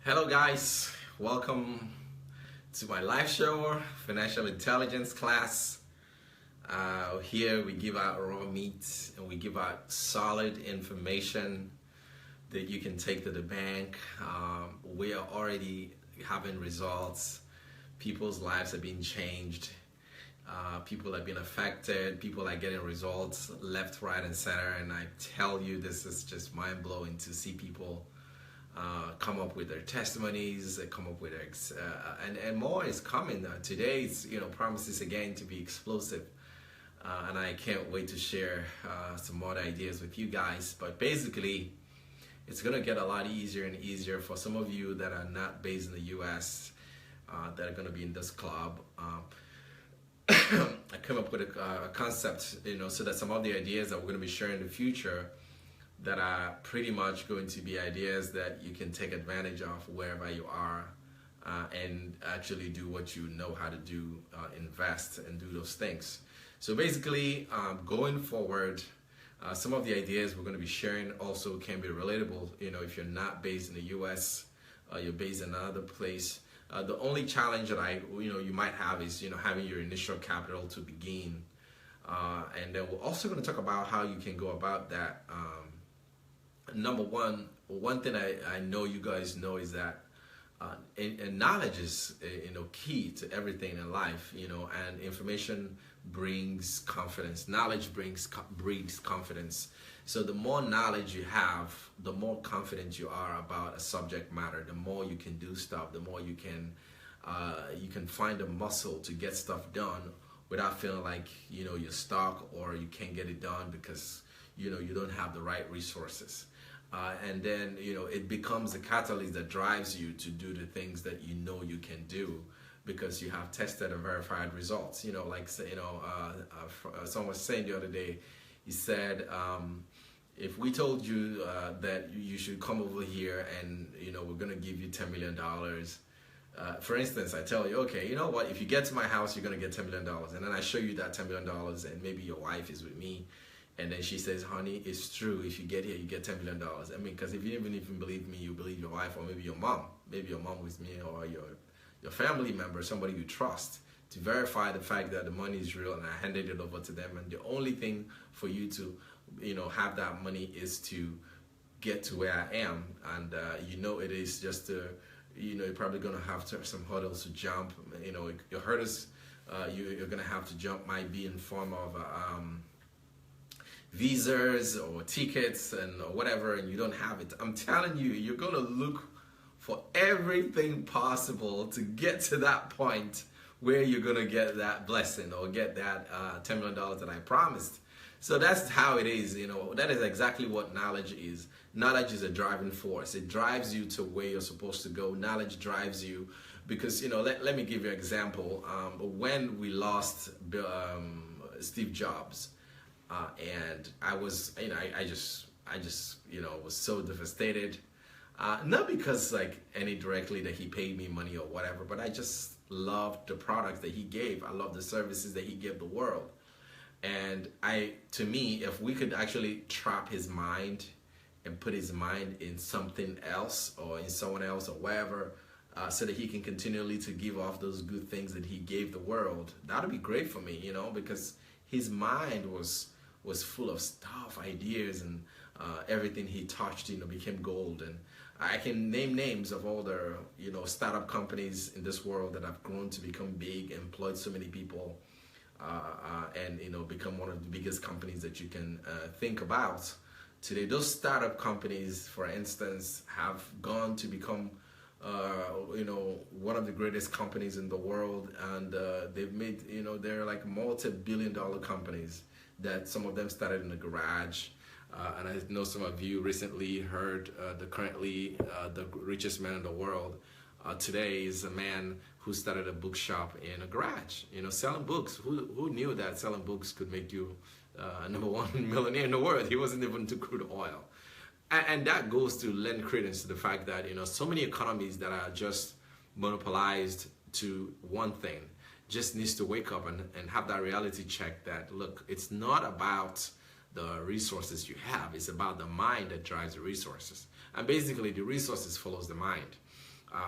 Hello guys, welcome to my live show, Financial Intelligence class. Here we give out raw meat and we give out solid information that you can take to the bank. We are already having results. People's lives are being changed. People have been affected. People are getting results left, right, and center. And I tell you, this is just mind-blowing to see people come up with their testimonies, come up with their, and more is coming. Today's promises again to be explosive, and I can't wait to share some more ideas with you guys. But basically, it's gonna get a lot easier and easier for some of you that are not based in the U.S. That are gonna be in this club. I came up with a concept, so that some of the ideas that we're gonna be sharing in the future that are pretty much going to be ideas that you can take advantage of wherever you are, and actually do what you know how to do, invest and do those things. So basically, going forward, some of the ideas we're going to be sharing also can be relatable, if you're not based in the US, you're based in another place. The only challenge that you might have is, having your initial capital to begin. And then we're also going to talk about how you can go about that. Number one thing I know you guys know is that and knowledge is key to everything in life, and information brings confidence. Knowledge breeds confidence. So the more knowledge you have, the more confident you are about a subject matter. The more you can do stuff, the more you can find a muscle to get stuff done without feeling like you're stuck or you can't get it done because you don't have the right resources. And then it becomes a catalyst that drives you to do the things that you can do because you have tested and verified results. Someone was saying the other day, he said, if we told you that you should come over here and we're gonna give you $10 million. For instance, I tell you, okay, you know what? If you get to my house, you're gonna get $10 million, and then I show you that $10 million, and maybe your wife is with me. And then she says, honey, it's true. If you get here, you get $10 million. I mean, because if you even believe me, you believe your wife or maybe your mom. Maybe your mom with me or your family member, somebody you trust, to verify the fact that the money is real, and I handed it over to them. And the only thing for you to, have that money is to get to where I am. And, it is just, you're probably going to have some hurdles to jump. Your hurdles you're going to have to jump might be in form of visas or tickets and whatever, and you don't have it. I'm telling you, you're gonna look for everything possible to get to that point where you're gonna get that blessing or get that $10 million that I promised. So that's how it is. That is exactly what knowledge is. Knowledge is a driving force. It drives you to where you're supposed to go. Knowledge drives you because let me give you an example. When we lost Steve Jobs, and I was, I just was so devastated. Not because any directly that he paid me money or whatever, but I just loved the products that he gave. I loved the services that he gave the world. And to me, if we could actually trap his mind and put his mind in something else or in someone else or wherever, so that he can continually to give off those good things that he gave the world, that would be great for me, because his mind was full of stuff, ideas, and everything he touched, became gold. And I can name names of all the, startup companies in this world that have grown to become big, employed so many people, and become one of the biggest companies that you can think about today. Those startup companies, for instance, have gone to become one of the greatest companies in the world, and they've made, they're like multi-billion-dollar companies that some of them started in the garage. And I know some of you recently heard currently the richest man in the world today is a man who started a bookshop in a garage, selling books. Who knew that selling books could make you #1 millionaire in the world? He wasn't even into crude oil. And that goes to lend credence to the fact that so many economies that are just monopolized to one thing just needs to wake up and have that reality check that, look, it's not about the resources you have, it's about the mind that drives the resources. And basically the resources follows the mind.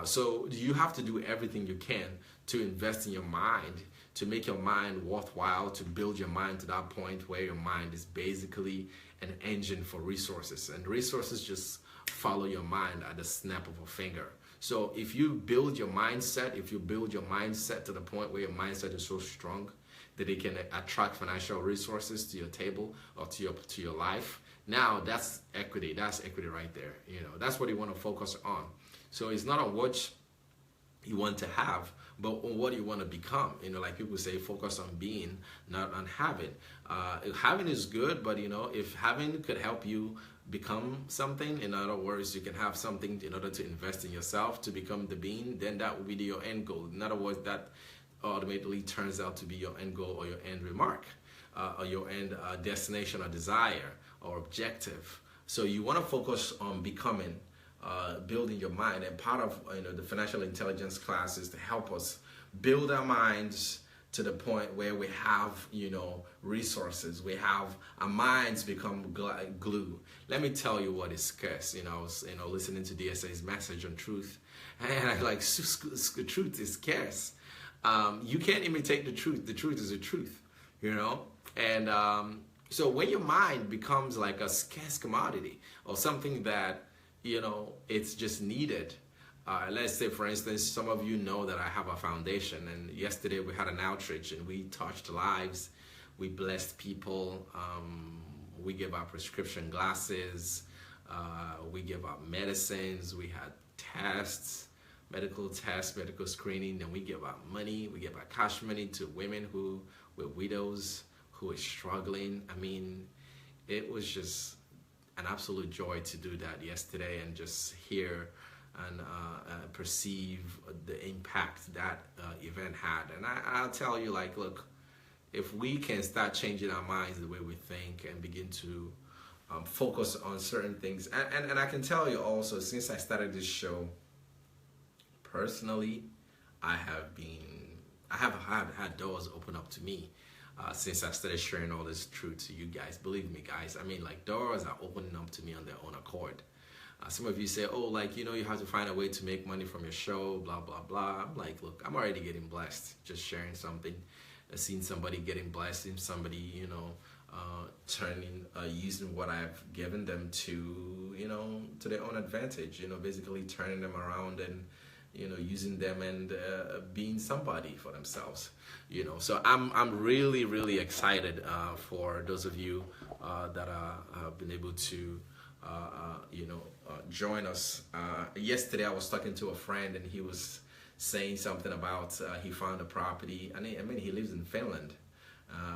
So you have to do everything you can to invest in your mind, to make your mind worthwhile, to build your mind to that point where your mind is basically an engine for resources, and resources just follow your mind at the snap of a finger. So if you build your mindset, if you build your mindset to the point where your mindset is so strong that it can attract financial resources to your table or to your life, now that's equity. That's equity right there. That's what you want to focus on. So it's not on what you want to have, but on what you want to become. Like people say, focus on being, not on having. Having is good, but if having could help you become something, in other words, you can have something in order to invest in yourself to become the being, then that will be your end goal. In other words, that ultimately turns out to be your end goal or your end remark, or your end destination or desire or objective. So you want to focus on becoming, building your mind, and part of the financial intelligence class is to help us build our minds to the point where we have resources. We have our minds become glue. Let me tell you what is scarce. I was listening to DSA's message on truth, and I like truth is scarce. You can't imitate the truth. The truth is the truth. And so when your mind becomes like a scarce commodity or something that it's just needed. Let's say, for instance, some of you know that I have a foundation, and yesterday we had an outreach and we touched lives, we blessed people, we gave out prescription glasses, we gave out medicines, we had tests, medical screening, then we give out money, we give out cash money to women who were widows, who are struggling. I mean, it was just an absolute joy to do that yesterday and just hear and perceive the impact that event had. And I'll tell you, like, look, if we can start changing our minds, the way we think, and begin to focus on certain things, and I can tell you also, since I started this show, personally, I have had doors open up to me. Since I started sharing all this truth to you guys. Believe me, guys, I mean, like, doors are opening up to me on their own accord. Some of you say, oh, like, you have to find a way to make money from your show, blah, blah, blah. I'm like, look, I'm already getting blessed just sharing something. I've seen somebody getting blessed, and somebody, using what I've given them to, to their own advantage, basically turning them around and, using them and being somebody for themselves, So I'm really, really excited for those of you that have been able to, join us. Yesterday I was talking to a friend, and he was saying something about he found a property. I mean, he lives in Finland.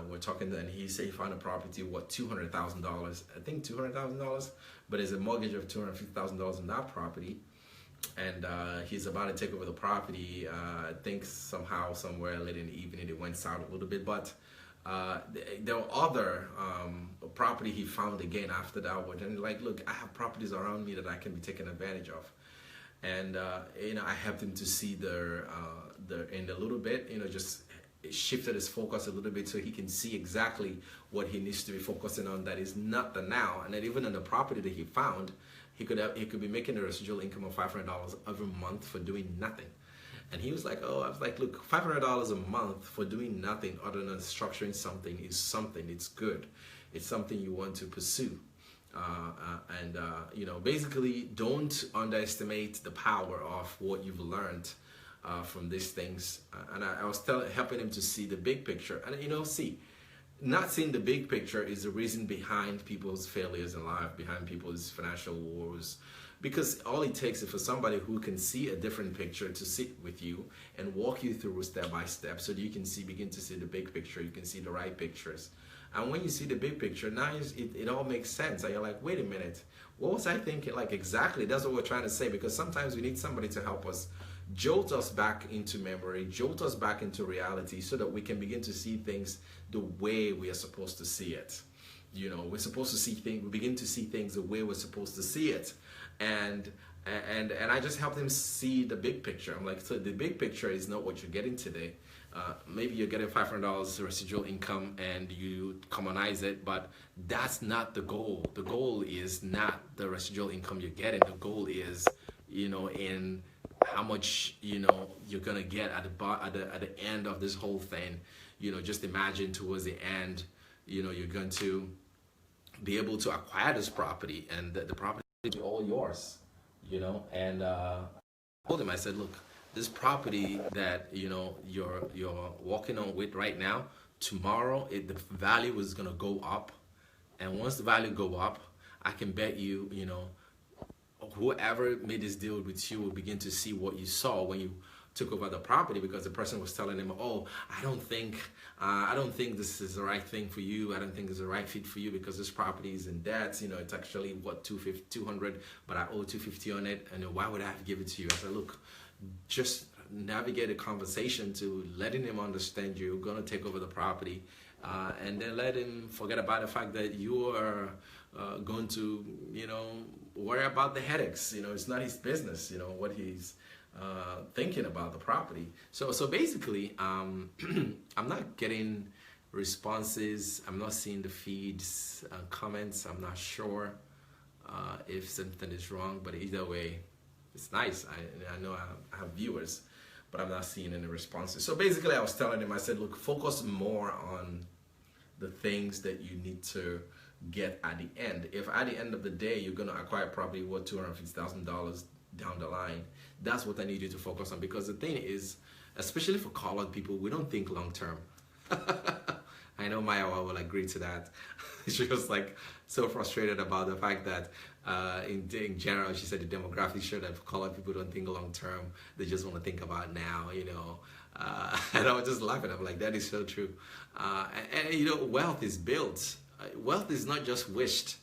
We're talking, and he said he found a property, $200,000. I think $200,000, but there's a mortgage of $250,000 on that property. And he's about to take over the property. I think somehow, somewhere late in the evening, it went south a little bit. But there were other property he found again after that one. And like, look, I have properties around me that I can be taken advantage of. And I helped him to see the end a little bit. Just shifted his focus a little bit so he can see exactly what he needs to be focusing on. That is not the now. And then even on the property that he found, he could be making a residual income of $500 every month for doing nothing. And he was like, oh, I was like, look, $500 a month for doing nothing other than structuring something is something. It's good. It's something you want to pursue. Basically, don't underestimate the power of what you've learned from these things. And I was helping him to see the big picture. And, not seeing the big picture is the reason behind people's failures in life, behind people's financial woes. Because all it takes is for somebody who can see a different picture to sit with you and walk you through step by step, so that you can begin to see the big picture. You can see the right pictures. And when you see the big picture, now it all makes sense. And you're like, wait a minute, what was I thinking? Like, exactly, that's what we're trying to say. Because sometimes we need somebody to help us, jolt us back into memory, jolt us back into reality, so that we can begin to see things the way we are supposed to see it. We're supposed to see things, we begin to see things the way we're supposed to see it. And I just helped him see the big picture. I'm like, so the big picture is not what you're getting today. Maybe you're getting $500 residual income and you commonize it, but that's not the goal. The goal is not the residual income you're getting. The goal is, in how much you're gonna get at the end of this whole thing. Just imagine towards the end, you're going to be able to acquire this property, and the property will be all yours. And I told him, I said, look, this property that you're walking on with right now, tomorrow the value is gonna go up, and once the value go up, I can bet you, whoever made this deal with you will begin to see what you saw when you took over the property, because the person was telling him, oh, I don't think this is the right thing for you. I don't think it's the right fit for you because this property is in debt. It's actually what, 200, but I owe 250 on it, and why would I have to give it to you? I said, look, just navigate a conversation to letting him understand you're going to take over the property, and then let him forget about the fact that you are going to worry about the headaches. It's not his business what he's thinking about the property. So basically, I'm not getting responses. I'm not seeing the feeds, comments. I'm not sure if something is wrong, but either way, it's nice. I know I have viewers, but I'm not seeing any responses. So basically, I was telling him, I said, look, focus more on the things that you need to get at the end. If at the end of the day you're going to acquire property worth $250,000 down the line, that's what I need you to focus on. Because the thing is, especially for colored people, we don't think long term. I know Maya will agree to that. She was like so frustrated about the fact that in general, she said the demographics show that colored people don't think long term. They just want to think about now, and I was just laughing. I'm like, that is so true. And wealth is built. Wealth is not just wished.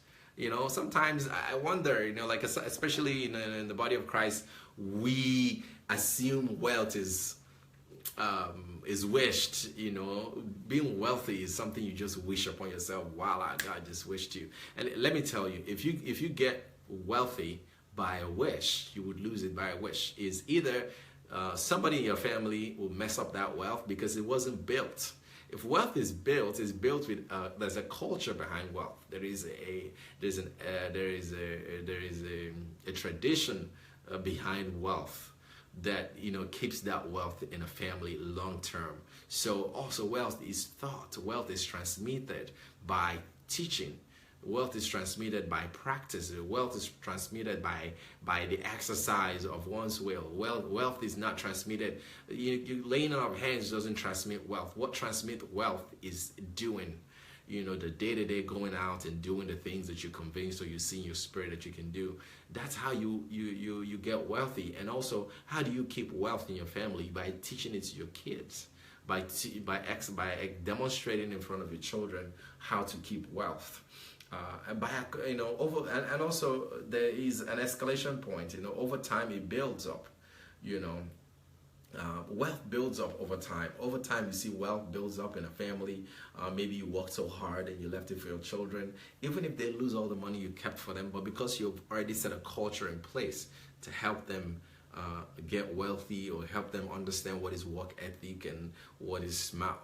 Sometimes I wonder, like especially in the body of Christ, we assume wealth is wished. Being wealthy is something you just wish upon yourself. Wow, God just wished you. And let me tell you, if you get wealthy by a wish, you would lose it by a wish. Is either somebody in your family will mess up that wealth because it wasn't built. If wealth is built, it's built with there's a culture behind wealth. There is a tradition behind wealth that keeps that wealth in a family long term. So also wealth is thought. Wealth is transmitted by teaching. Wealth is transmitted by practice. Wealth is transmitted by the exercise of one's will. Wealth is not transmitted. You laying on of hands doesn't transmit wealth. What transmits wealth is doing. The day-to-day going out and doing the things that you're convinced or you see in your spirit that you can do. That's how you get wealthy. And also, how do you keep wealth in your family? By teaching it to your kids. By demonstrating in front of your children how to keep wealth. And also there is an escalation point. Over time it builds up. Wealth builds up over time. Over time, you see wealth builds up in a family. Maybe you worked so hard and you left it for your children. Even if they lose all the money you kept for them, but because you've already set a culture in place to help them get wealthy, or help them understand what is work ethic and what is smart,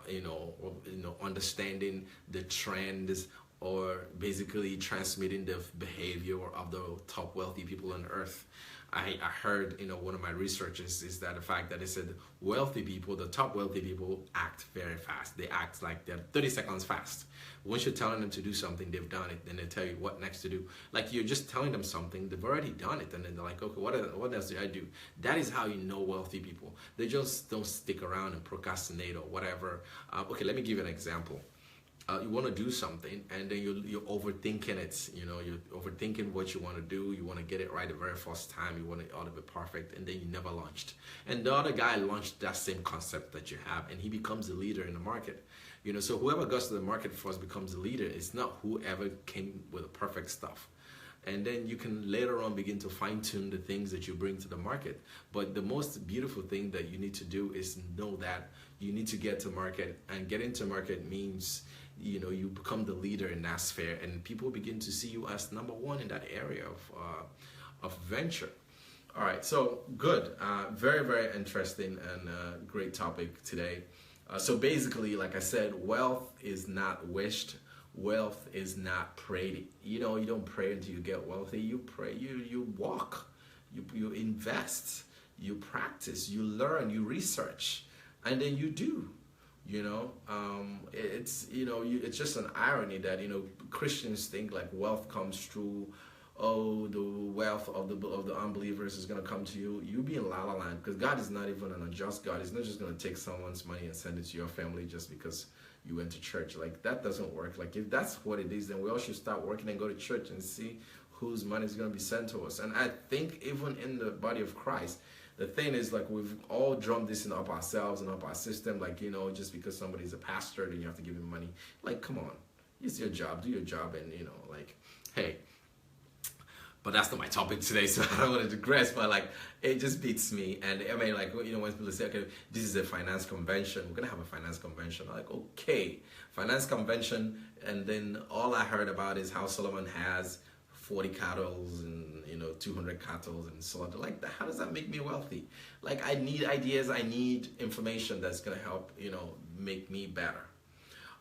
understanding the trends, or basically transmitting the behavior of the top wealthy people on earth. I heard, one of my researches is that the fact that they said wealthy people, the top wealthy people, act very fast. They act like they're 30 seconds fast. Once you're telling them to do something, they've done it. Then they tell you what next to do. Like you're just telling them something, they've already done it. And then they're like, okay, what else do I do? That is how you know wealthy people. They just don't stick around and procrastinate or whatever. Okay, let me give you an example. You want to do something, and then you're overthinking it. You're overthinking what you want to do. You want to get it right the very first time. You want it all to be perfect, and then you never launched. And the other guy launched that same concept that you have, and he becomes the leader in the market. So whoever goes to the market first becomes the leader. It's not whoever came with the perfect stuff. And then you can later on begin to fine-tune the things that you bring to the market. But the most beautiful thing that you need to do is know that you need to get to market, and getting to market means you become the leader in that sphere, and people begin to see you as number one in that area of venture. All right, so good. Very, very interesting and great topic today. So basically, like I said, wealth is not wished. Wealth is not prayed. You don't pray until you get wealthy. You pray. You walk. You invest. you practice, you learn, you research, and then you do. It's it's just an irony that Christians think like wealth comes through. Oh, the wealth of the unbelievers is gonna come to you. You be in la la land, because God is not even an unjust God. He's not just gonna take someone's money and send it to your family just because you went to church. Like, that doesn't work. Like, if that's what it is, then we all should start working and go to church and see whose money is gonna be sent to us. And I think even in the body of Christ, the thing is, like, we've all drummed this in up ourselves and up our system. Like, just because somebody's a pastor, then you have to give him money. Like, come on, it's your job. Do your job, and like, hey. But that's not my topic today, so I don't want to digress. But like, it just beats me. And I mean, like, when people say, okay, this is a finance convention, we're gonna have a finance convention. I'm like, okay, finance convention, and then all I heard about is how Solomon has 40 cattle and 200 cattle and so on. Like, how does that make me wealthy? Like, I need ideas, I need information that's gonna help make me better.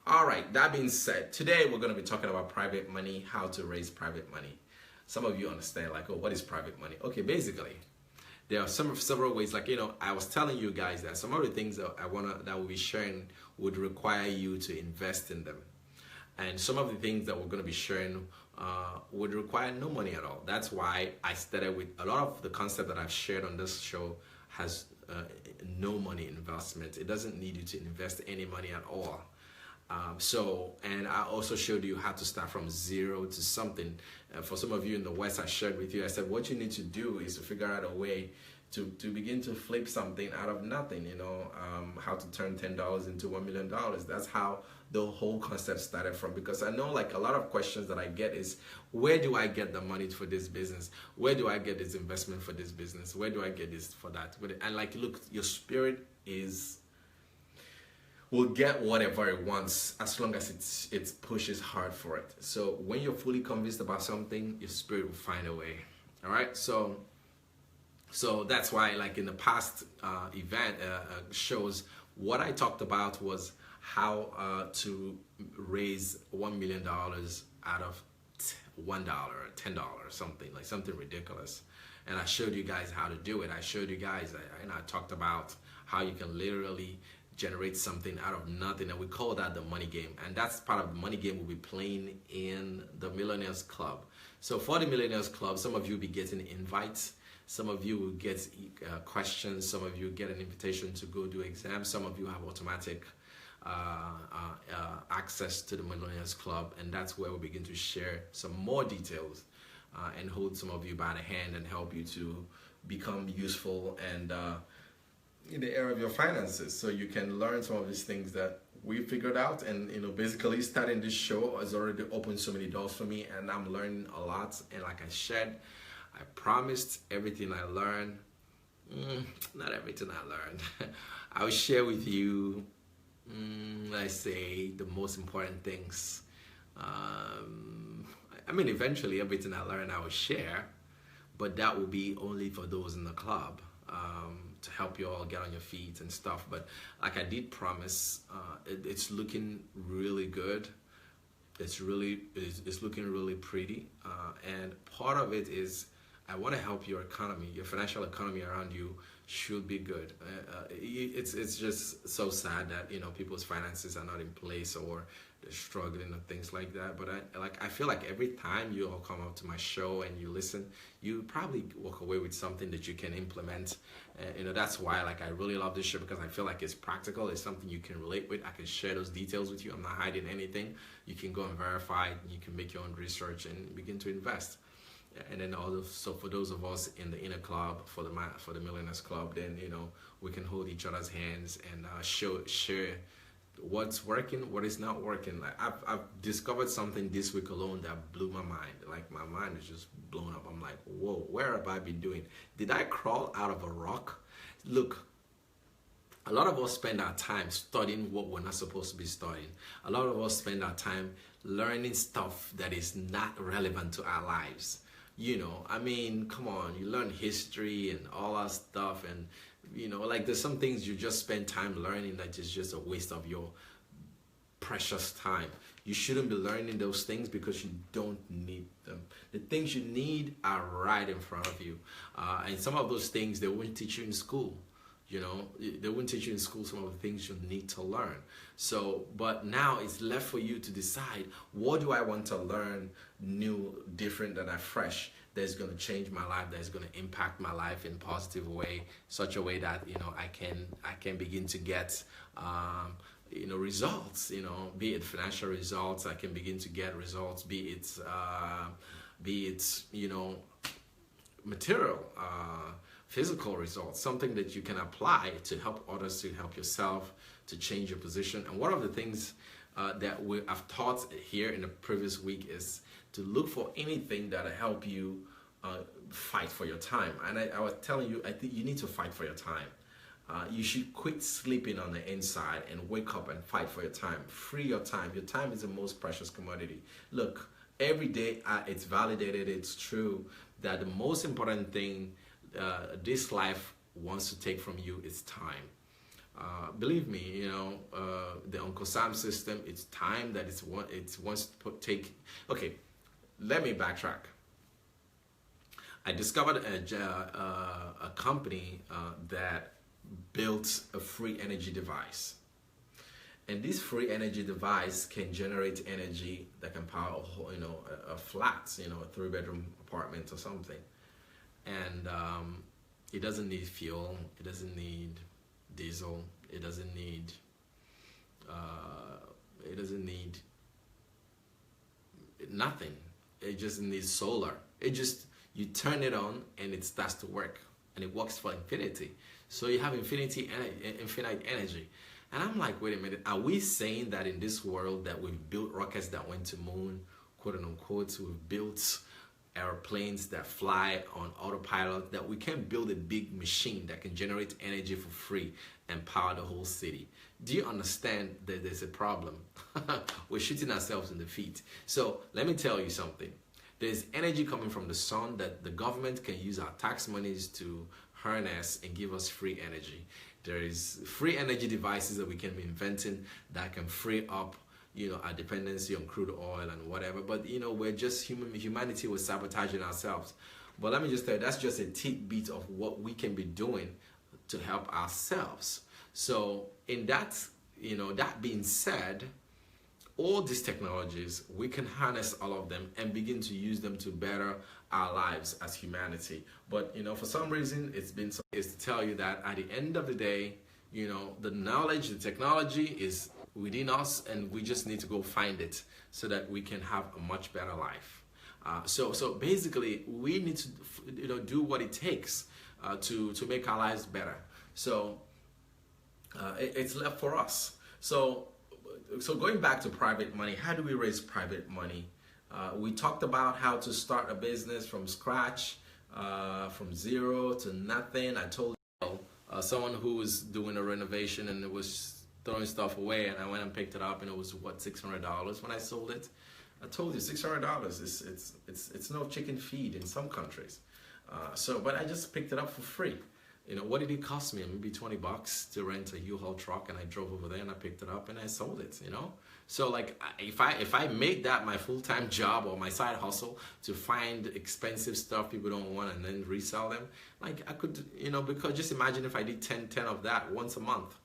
All right, that being said, today we're gonna be talking about private money, how to raise private money. Some of you understand, like, oh, what is private money? Okay, basically, there are several ways. Like, I was telling you guys that some of the things that that we'll be sharing would require you to invest in them, and some of the things that we're going to be sharing would require no money at all. That's why I started with a lot of the concept that I've shared on this show has no money investment. It doesn't need you to invest any money at all. And I also showed you how to start from zero to something. For some of you in the West, I shared with you, I said, what you need to do is to figure out a way to begin to flip something out of nothing, how to turn $10 into $1 million. That's how the whole concept started from, because I know, like, a lot of questions that I get is, where do I get the money for this business? Where do I get this investment for this business? Where do I get this for that? And like, look, your spirit will get whatever it wants as long as it pushes hard for it. So when you're fully convinced about something, your spirit will find a way. All right. So that's why, like, in the past event shows, what I talked about was how to raise $1 million out of $1 or $10 or something, like something ridiculous. And I showed you guys how to do it. I showed you guys, and I talked about how you can literally generate something out of nothing, and we call that the money game. And that's part of the money game we'll be playing in the Millionaires Club. So for the Millionaires Club, some of you will be getting invites, some of you will get questions, some of you get an invitation to go do exams, some of you have automatic access to the Millionaires Club, and that's where we begin to share some more details and hold some of you by the hand and help you to become useful and in the area of your finances, so you can learn some of these things that we figured out. And basically, starting this show has already opened so many doors for me, and I'm learning a lot. And like I said, I promised everything I learned, not everything I learned, I will share with you, let's say, the most important things. I mean, eventually everything I learned I will share, but that will be only for those in the club, to help you all get on your feet and stuff. But like I did promise, it's looking really good. It's looking really pretty, and part of it is I want to help your economy, your financial economy around you should be good. It's just so sad that people's finances are not in place, or they're struggling and things like that. But I feel like every time you all come up to my show and you listen, you probably walk away with something that you can implement. That's why, like, I really love this show, because I feel like it's practical. It's something you can relate with. I can share those details with you. I'm not hiding anything. You can go and verify it, and you can make your own research and begin to invest. And then also for those of us in the inner club, for the Millionaires Club, then we can hold each other's hands and share what's working, what is not working. Like, I've discovered something this week alone that blew my mind. Like, my mind is just blown up. I'm like, whoa, where have I been doing? Did I crawl out of a rock? Look, a lot of us spend our time studying what we're not supposed to be studying. A lot of us spend our time learning stuff that is not relevant to our lives. I mean, come on, you learn history and all that stuff, and like, there's some things you just spend time learning that is just a waste of your precious time. You shouldn't be learning those things because you don't need them. The things you need are right in front of you. And some of those things they won't teach you in school. You know, they won't teach you in school some of the things you need to learn. So, but now it's left for you to decide, what do I want to learn new, different, that are fresh, that's going to change my life, that's going to impact my life in a positive way, such a way that, you know, I can begin to get you know, results, you know, be it financial results, I can begin to get results, be it, you know, material, physical results, something that you can apply to help others, to help yourself, to change your position. And one of the things that I've taught here in the previous week is to look for anything that'll help you fight for your time. And I was telling you, I think you need to fight for your time. You should quit sleeping on the inside and wake up and fight for your time. Free your time. Your time is the most precious commodity. Look, every day it's validated, it's true, that the most important thing this life wants to take from you is time. Believe me, you know, the Uncle Sam system, it's time that it wants to take. Okay, let me backtrack. I discovered a company that built a free energy device, and this free energy device can generate energy that can power a whole, you know, a flat, you know, a 3-bedroom apartment or something. And it doesn't need fuel, it doesn't need diesel, it doesn't need nothing. It just needs solar. It just, you turn it on and it starts to work, and it works for infinity. So you have infinite energy. And I'm like, wait a minute, are we saying that in this world that we've built rockets that went to moon, quote unquote, we've built airplanes that fly on autopilot, that we can build a big machine that can generate energy for free and power the whole city? Do you understand that there's a problem? We're shooting ourselves in the feet. So let me tell you something. There's energy coming from the sun that the government can use our tax monies to harness and give us free energy. There is free energy devices that we can be inventing that can free up, you know, our dependency on crude oil and whatever. But, you know, we're just humanity was sabotaging ourselves. But let me just tell you, that's just a tidbit of what we can be doing to help ourselves. So in that, you know, that being said, all these technologies, we can harness all of them and begin to use them to better our lives as humanity. But, you know, for some reason, it's been so, is to tell you that at the end of the day, you know, the knowledge, the technology is within us, and we just need to go find it so that we can have a much better life. So basically, we need to, you know, do what it takes to make our lives better. So it's left for us. So going back to private money, how do we raise private money? We talked about how to start a business from scratch, from zero to nothing. I told you, someone who was doing a renovation and it was throwing stuff away, and I went and picked it up, and it was what, $600 when I sold it. I told you, $600 it's no chicken feed in some countries. But I just picked it up for free. You know, what did it cost me? Maybe $20 to rent a U-Haul truck, and I drove over there and I picked it up and I sold it, you know? So like, if I made that my full-time job or my side hustle to find expensive stuff people don't want and then resell them, like I could, you know, because just imagine if I did 10 of that once a month,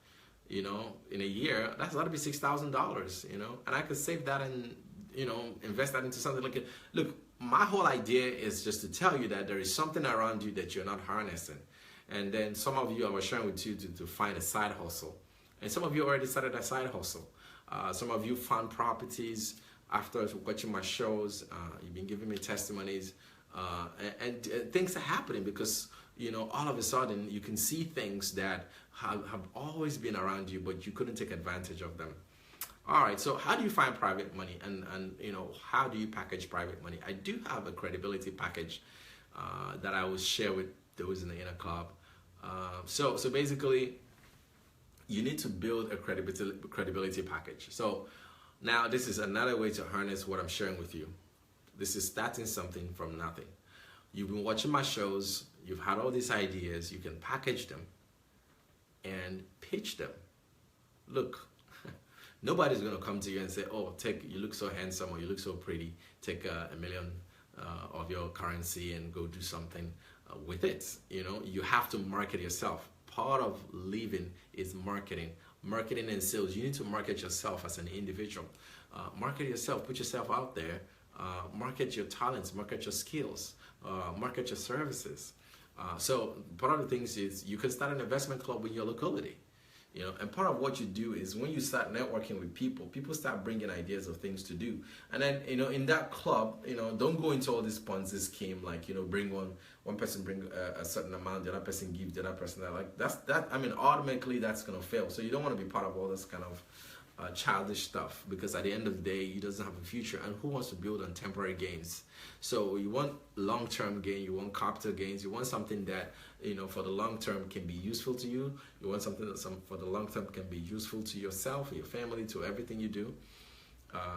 you know, in a year, that's got to be $6,000, you know? And I could save that and, you know, invest that into something like it. Look, my whole idea is just to tell you that there is something around you that you're not harnessing. And then some of you, I was sharing with you to find a side hustle. And some of you already started a side hustle. Some of you found properties after watching my shows. You've been giving me testimonies. And things are happening because, you know, all of a sudden you can see things that have always been around you, but you couldn't take advantage of them. All right, so how do you find private money? And you know, how do you package private money? I do have a credibility package that I will share with those in the inner club. So basically, you need to build a credibility package. So now this is another way to harness what I'm sharing with you. This is starting something from nothing. You've been watching my shows, you've had all these ideas, you can package them and pitch them. Look, Nobody's going to come to you and say, oh, you look so handsome or you look so pretty, take a million of your currency and go do something with it. You know, you have to market yourself. Part of living is marketing and sales. You need to market yourself as an individual. Market yourself, put yourself out there, market your talents, market your skills, market your services. So part of the things is you can start an investment club in your locality. You know, and part of what you do is when you start networking with people, people start bringing ideas of things to do. And then, you know, in that club, you know, don't go into all this Ponzi scheme, like, you know, bring one person bring a certain amount, the other person gives the other person that. Like, I mean, automatically that's going to fail. So you don't want to be part of all this kind of childish stuff, because at the end of the day, he doesn't have a future, and who wants to build on temporary gains? So you want long-term gain, you want capital gains, you want something that, you know, for the long term can be useful to you. You want something that for the long term can be useful to yourself, your family, to everything you do.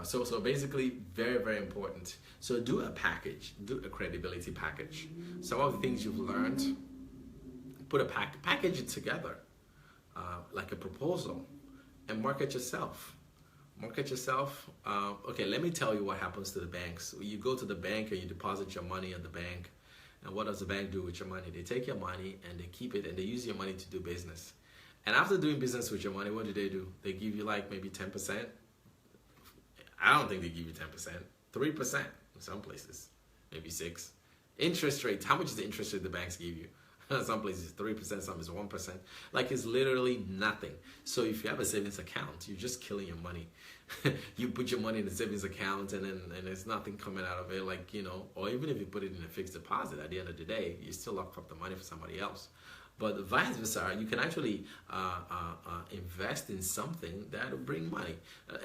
So basically, very, very important. So do a package, do a credibility package. Some of the things you've learned, put a package it together, like a proposal, and market yourself. Market yourself. Okay, let me tell you what happens to the banks. You go to the bank and you deposit your money at the bank. And what does the bank do with your money? They take your money and they keep it and they use your money to do business. And after doing business with your money, what do? They give you like maybe 10%. I don't think they give you 10%. 3% in some places. Maybe 6%. Interest rates. How much is the interest rate the banks give you? Some places 3%, some is 1%. Like, it's literally nothing. So if you have a savings account, you're just killing your money. You put your money in the savings account and there's nothing coming out of it, like, you know, or even if you put it in a fixed deposit, at the end of the day, you still lock up the money for somebody else. But vice versa, you can actually invest in something that will bring money.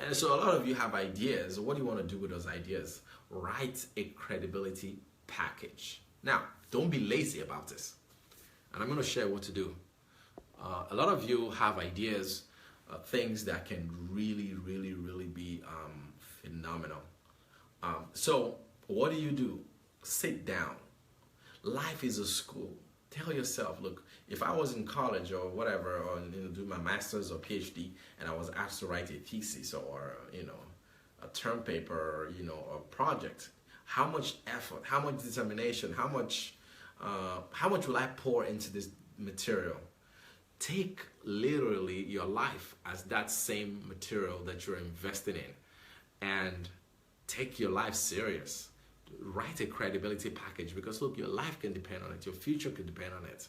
And so a lot of you have ideas. What do you want to do with those ideas? Write a credibility package. Now, don't be lazy about this. And I'm going to share what to do. A lot of you have ideas, things that can really, really, really be phenomenal. So what do? Sit down. Life is a school. Tell yourself, look, if I was in college or whatever, or do my master's or PhD, and I was asked to write a thesis or, you know, a term paper, or, you know, a project, how much effort, how much determination, how much will I pour into this material? Take literally your life as that same material that you're investing in, and take your life serious. Write a credibility package, because look, your life can depend on it, your future can depend on it.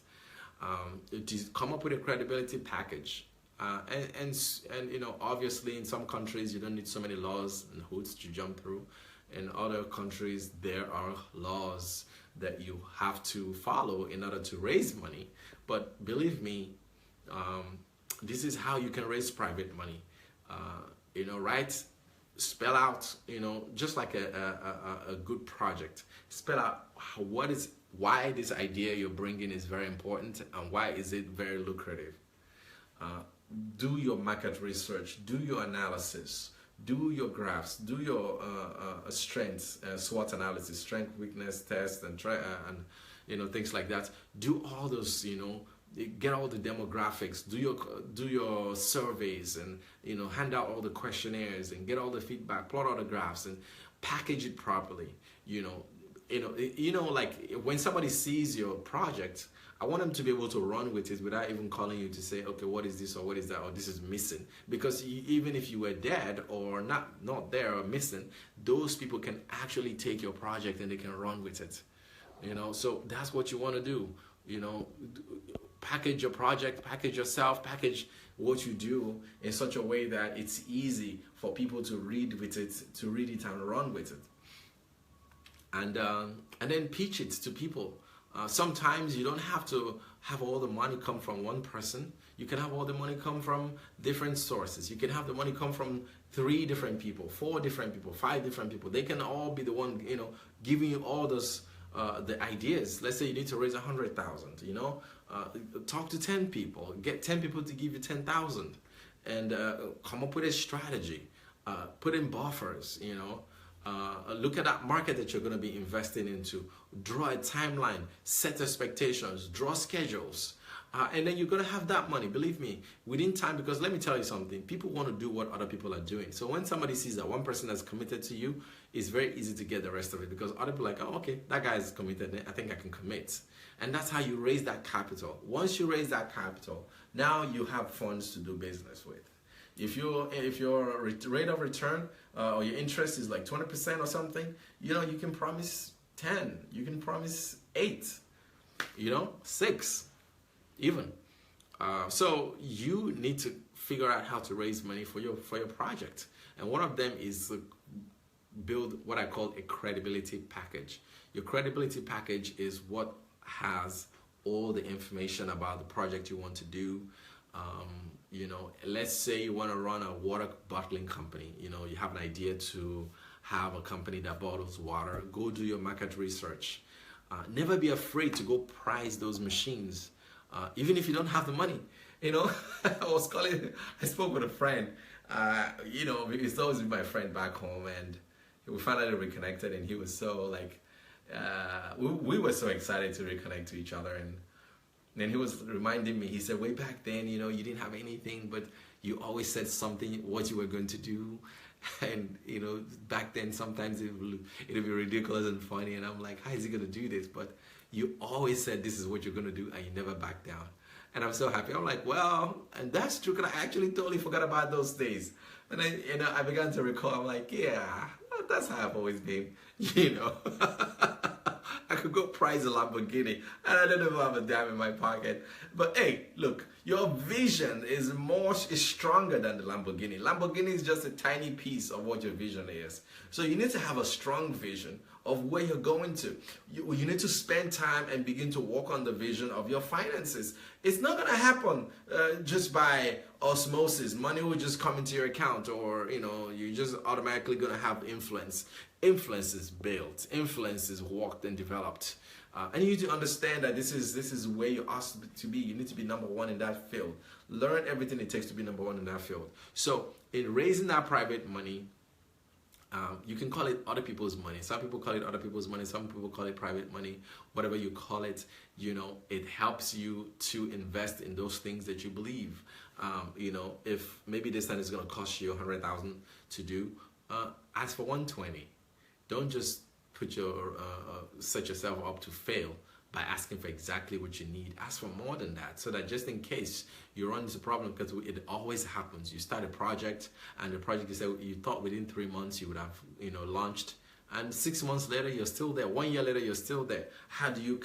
Come up with a credibility package, and you know, obviously in some countries you don't need so many laws and hoops to jump through. In other countries there are laws that you have to follow in order to raise money. But believe me, this is how you can raise private money. You know, spell out, you know, just like a good project. Spell out why this idea you're bringing is very important and why is it very lucrative. Do your market research, do your analysis, do your graphs, do your strengths, SWOT analysis, strength, weakness test, and you know, things like that. Do all those, you know, get all the demographics, do your surveys, and, you know, hand out all the questionnaires and get all the feedback, plot all the graphs, and package it properly. You know, like when somebody sees your project, I want them to be able to run with it without even calling you to say, okay, what is this or what is that, or this is missing. Because even if you were dead or not there or missing, those people can actually take your project and they can run with it. You know, so that's what you want to do. You know, package your project, package yourself, package what you do in such a way that it's easy for people to read it and run with it. And then pitch it to people. Sometimes you don't have to have all the money come from one person. You can have all the money come from different sources. You can have the money come from 3 different people, 4 different people, 5 different people. They can all be the one, you know, giving you all those the ideas. Let's say you need to raise 100,000. You know, talk to 10 people, get 10 people to give you 10,000, and come up with a strategy. Put in buffers. You know. Look at that market that you're going to be investing into. Draw a timeline, set expectations, draw schedules, And then you're going to have that money, believe me, within time. Because let me tell you something, people want to do what other people are doing. So when somebody sees that one person that's committed to you, it's very easy to get the rest of it, because other people are like, oh, okay, that guy is committed, I think I can commit. And that's how you raise that capital. Once you raise that capital, now you have funds to do business with. If your rate of return or your interest is like 20% or something, you know, you can promise 10, you can promise 8, you know, 6 even. So you need to figure out how to raise money for your project. And one of them is to build what I call a credibility package. Your credibility package is what has all the information about the project you want to do. You know, let's say you want to run a water bottling company. You know, you have an idea to have a company that bottles water. Go do your market research. Never be afraid to go price those machines, even if you don't have the money. You know, I spoke with a friend. You know, he's always been my friend back home, and we finally reconnected, and he was so like, we were so excited to reconnect to each other. And then he was reminding me, he said, way back then, you know, you didn't have anything, but you always said something, what you were going to do. And, you know, back then, sometimes it'll be ridiculous and funny. And I'm like, how is he going to do this? But you always said this is what you're going to do, and you never back down. And I'm so happy. I'm like, well, and that's true, because I actually totally forgot about those days. And I began to recall, I'm like, yeah, that's how I've always been, you know. I could go price a Lamborghini, and I don't even have a dime in my pocket. But hey, look, your vision is stronger than the Lamborghini. Lamborghini is just a tiny piece of what your vision is. So you need to have a strong vision of where you're going to. You need to spend time and begin to work on the vision of your finances. It's not going to happen just by osmosis. Money will just come into your account, or, you know, you're just automatically going to have influence. Influence is built. Influence is worked and developed. And you need to understand that this is where you asked to be. You need to be number one in that field. Learn everything it takes to be number one in that field. So in raising that private money, you can call it other people's money. Some people call it other people's money. Some people call it private money. Whatever you call it, you know, it helps you to invest in those things that you believe. You know, if maybe this thing is going to cost you $100,000 to do, ask for 120. Don't just put set yourself up to fail by asking for exactly what you need. Ask for more than that, so that just in case you run into a problem, because it always happens. You start a project, and the project you thought within 3 months you would have, you know, launched, and 6 months later you're still there. 1 year later you're still there. How do you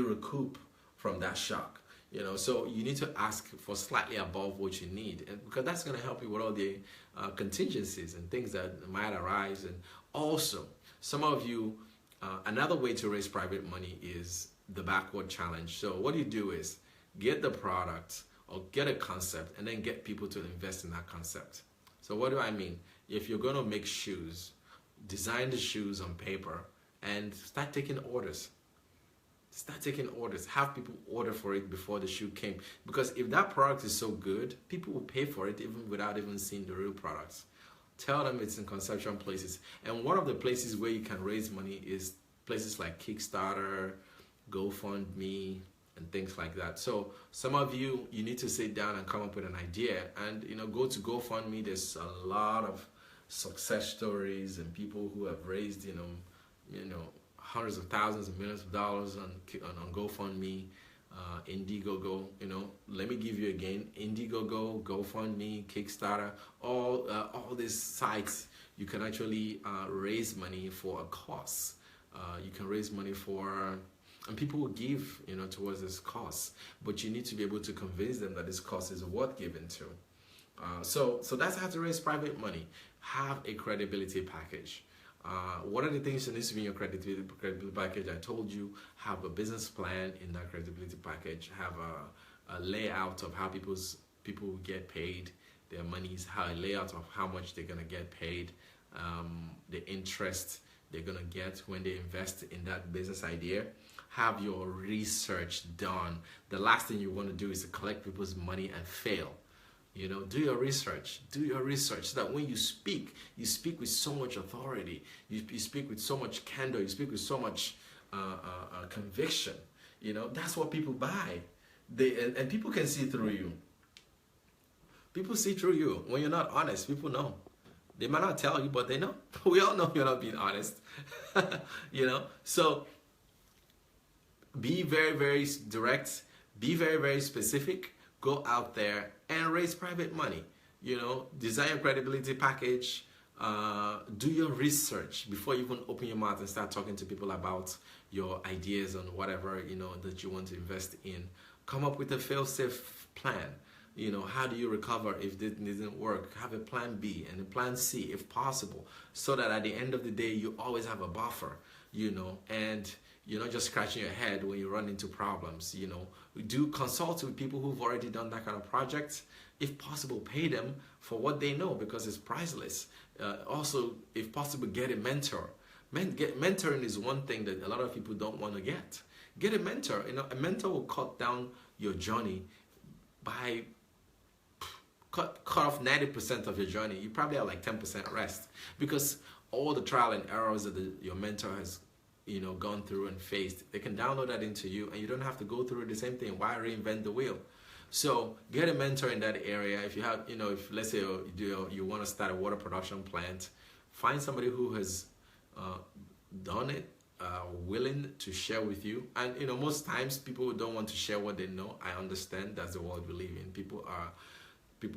recoup from that shock? You know, so you need to ask for slightly above what you need, and because that's going to help you with all the contingencies and things that might arise. And also, some of you, another way to raise private money is the backward challenge. So what you do is get the product or get a concept, and then get people to invest in that concept. So what do I mean? If you're going to make shoes, design the shoes on paper and start taking orders. Start taking orders. Have people order for it before the shoe came. Because if that product is so good, people will pay for it even without even seeing the real products. Tell them it's in conception places. And one of the places where you can raise money is places like Kickstarter, GoFundMe, and things like that. So some of you need to sit down and come up with an idea, and, you know, go to GoFundMe. There's a lot of success stories and people who have raised, you know, hundreds of thousands and millions of dollars on GoFundMe, Indiegogo. You know, let me give you again: Indiegogo, GoFundMe, Kickstarter, all these sites. You can actually raise money for a cause. You can raise money for, and people will give, you know, towards this cause. But you need to be able to convince them that this cause is worth giving to. So that's how to raise private money. Have a credibility package. What are the things that needs to be in your credibility package? I told you, have a business plan in that credibility package. Have a layout of how people get paid, their monies, a layout of how much they're gonna get paid, the interest they're gonna get when they invest in that business idea. Have your research done. The last thing you want to do is to collect people's money and fail. You know, do your research. Do your research so that when you speak with so much authority. You speak with so much candor. You speak with so much conviction. You know, that's what people buy. and people can see through you. People see through you. When you're not honest, people know. They might not tell you, but they know. We all know you're not being honest. You know? So be very, very direct. Be very, very specific. Go out there and raise private money. You know, design your credibility package. Do your research before you even open your mouth and start talking to people about your ideas on whatever, you know, that you want to invest in. Come up with a fail-safe plan. You know, how do you recover if it didn't work? Have a plan B and a plan C if possible, so that at the end of the day, you always have a buffer, you know, and you're not just scratching your head when you run into problems, you know. Do consult with people who've already done that kind of project. If possible, pay them for what they know, because it's priceless. Also, if possible, get a mentor. Mentoring is one thing that a lot of people don't want to get. Get a mentor. You know, a mentor will cut down your journey by cut off 90% of your journey. You probably have like 10% rest, because all the trial and errors that your mentor has, you know, gone through and faced, they can download that into you, and you don't have to go through the same thing. Why reinvent the wheel? So get a mentor in that area. If you have, you know, if let's say you want to start a water production plant, find somebody who has done it, willing to share with you. And you know, most times people don't want to share what they know. I understand, that's the world we live in. People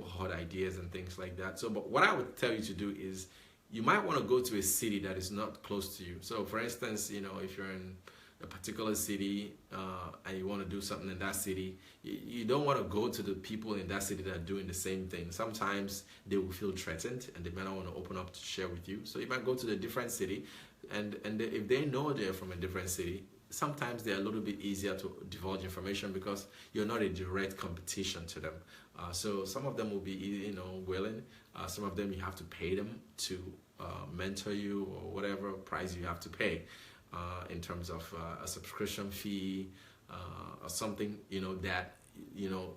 hoard ideas and things like that. So, but what I would tell you to do is, you might want to go to a city that is not close to you. So for instance, you know, if you're in a particular city and you want to do something in that city, you don't want to go to the people in that city that are doing the same thing. Sometimes they will feel threatened and they might not want to open up to share with you. So you might go to the different city, and if they know they're from a different city, sometimes they're a little bit easier to divulge information because you're not a direct competition to them. So some of them will be, you know, willing. Some of them you have to pay them to mentor you, or whatever price you have to pay in terms of a subscription fee or something, you know, that, you know,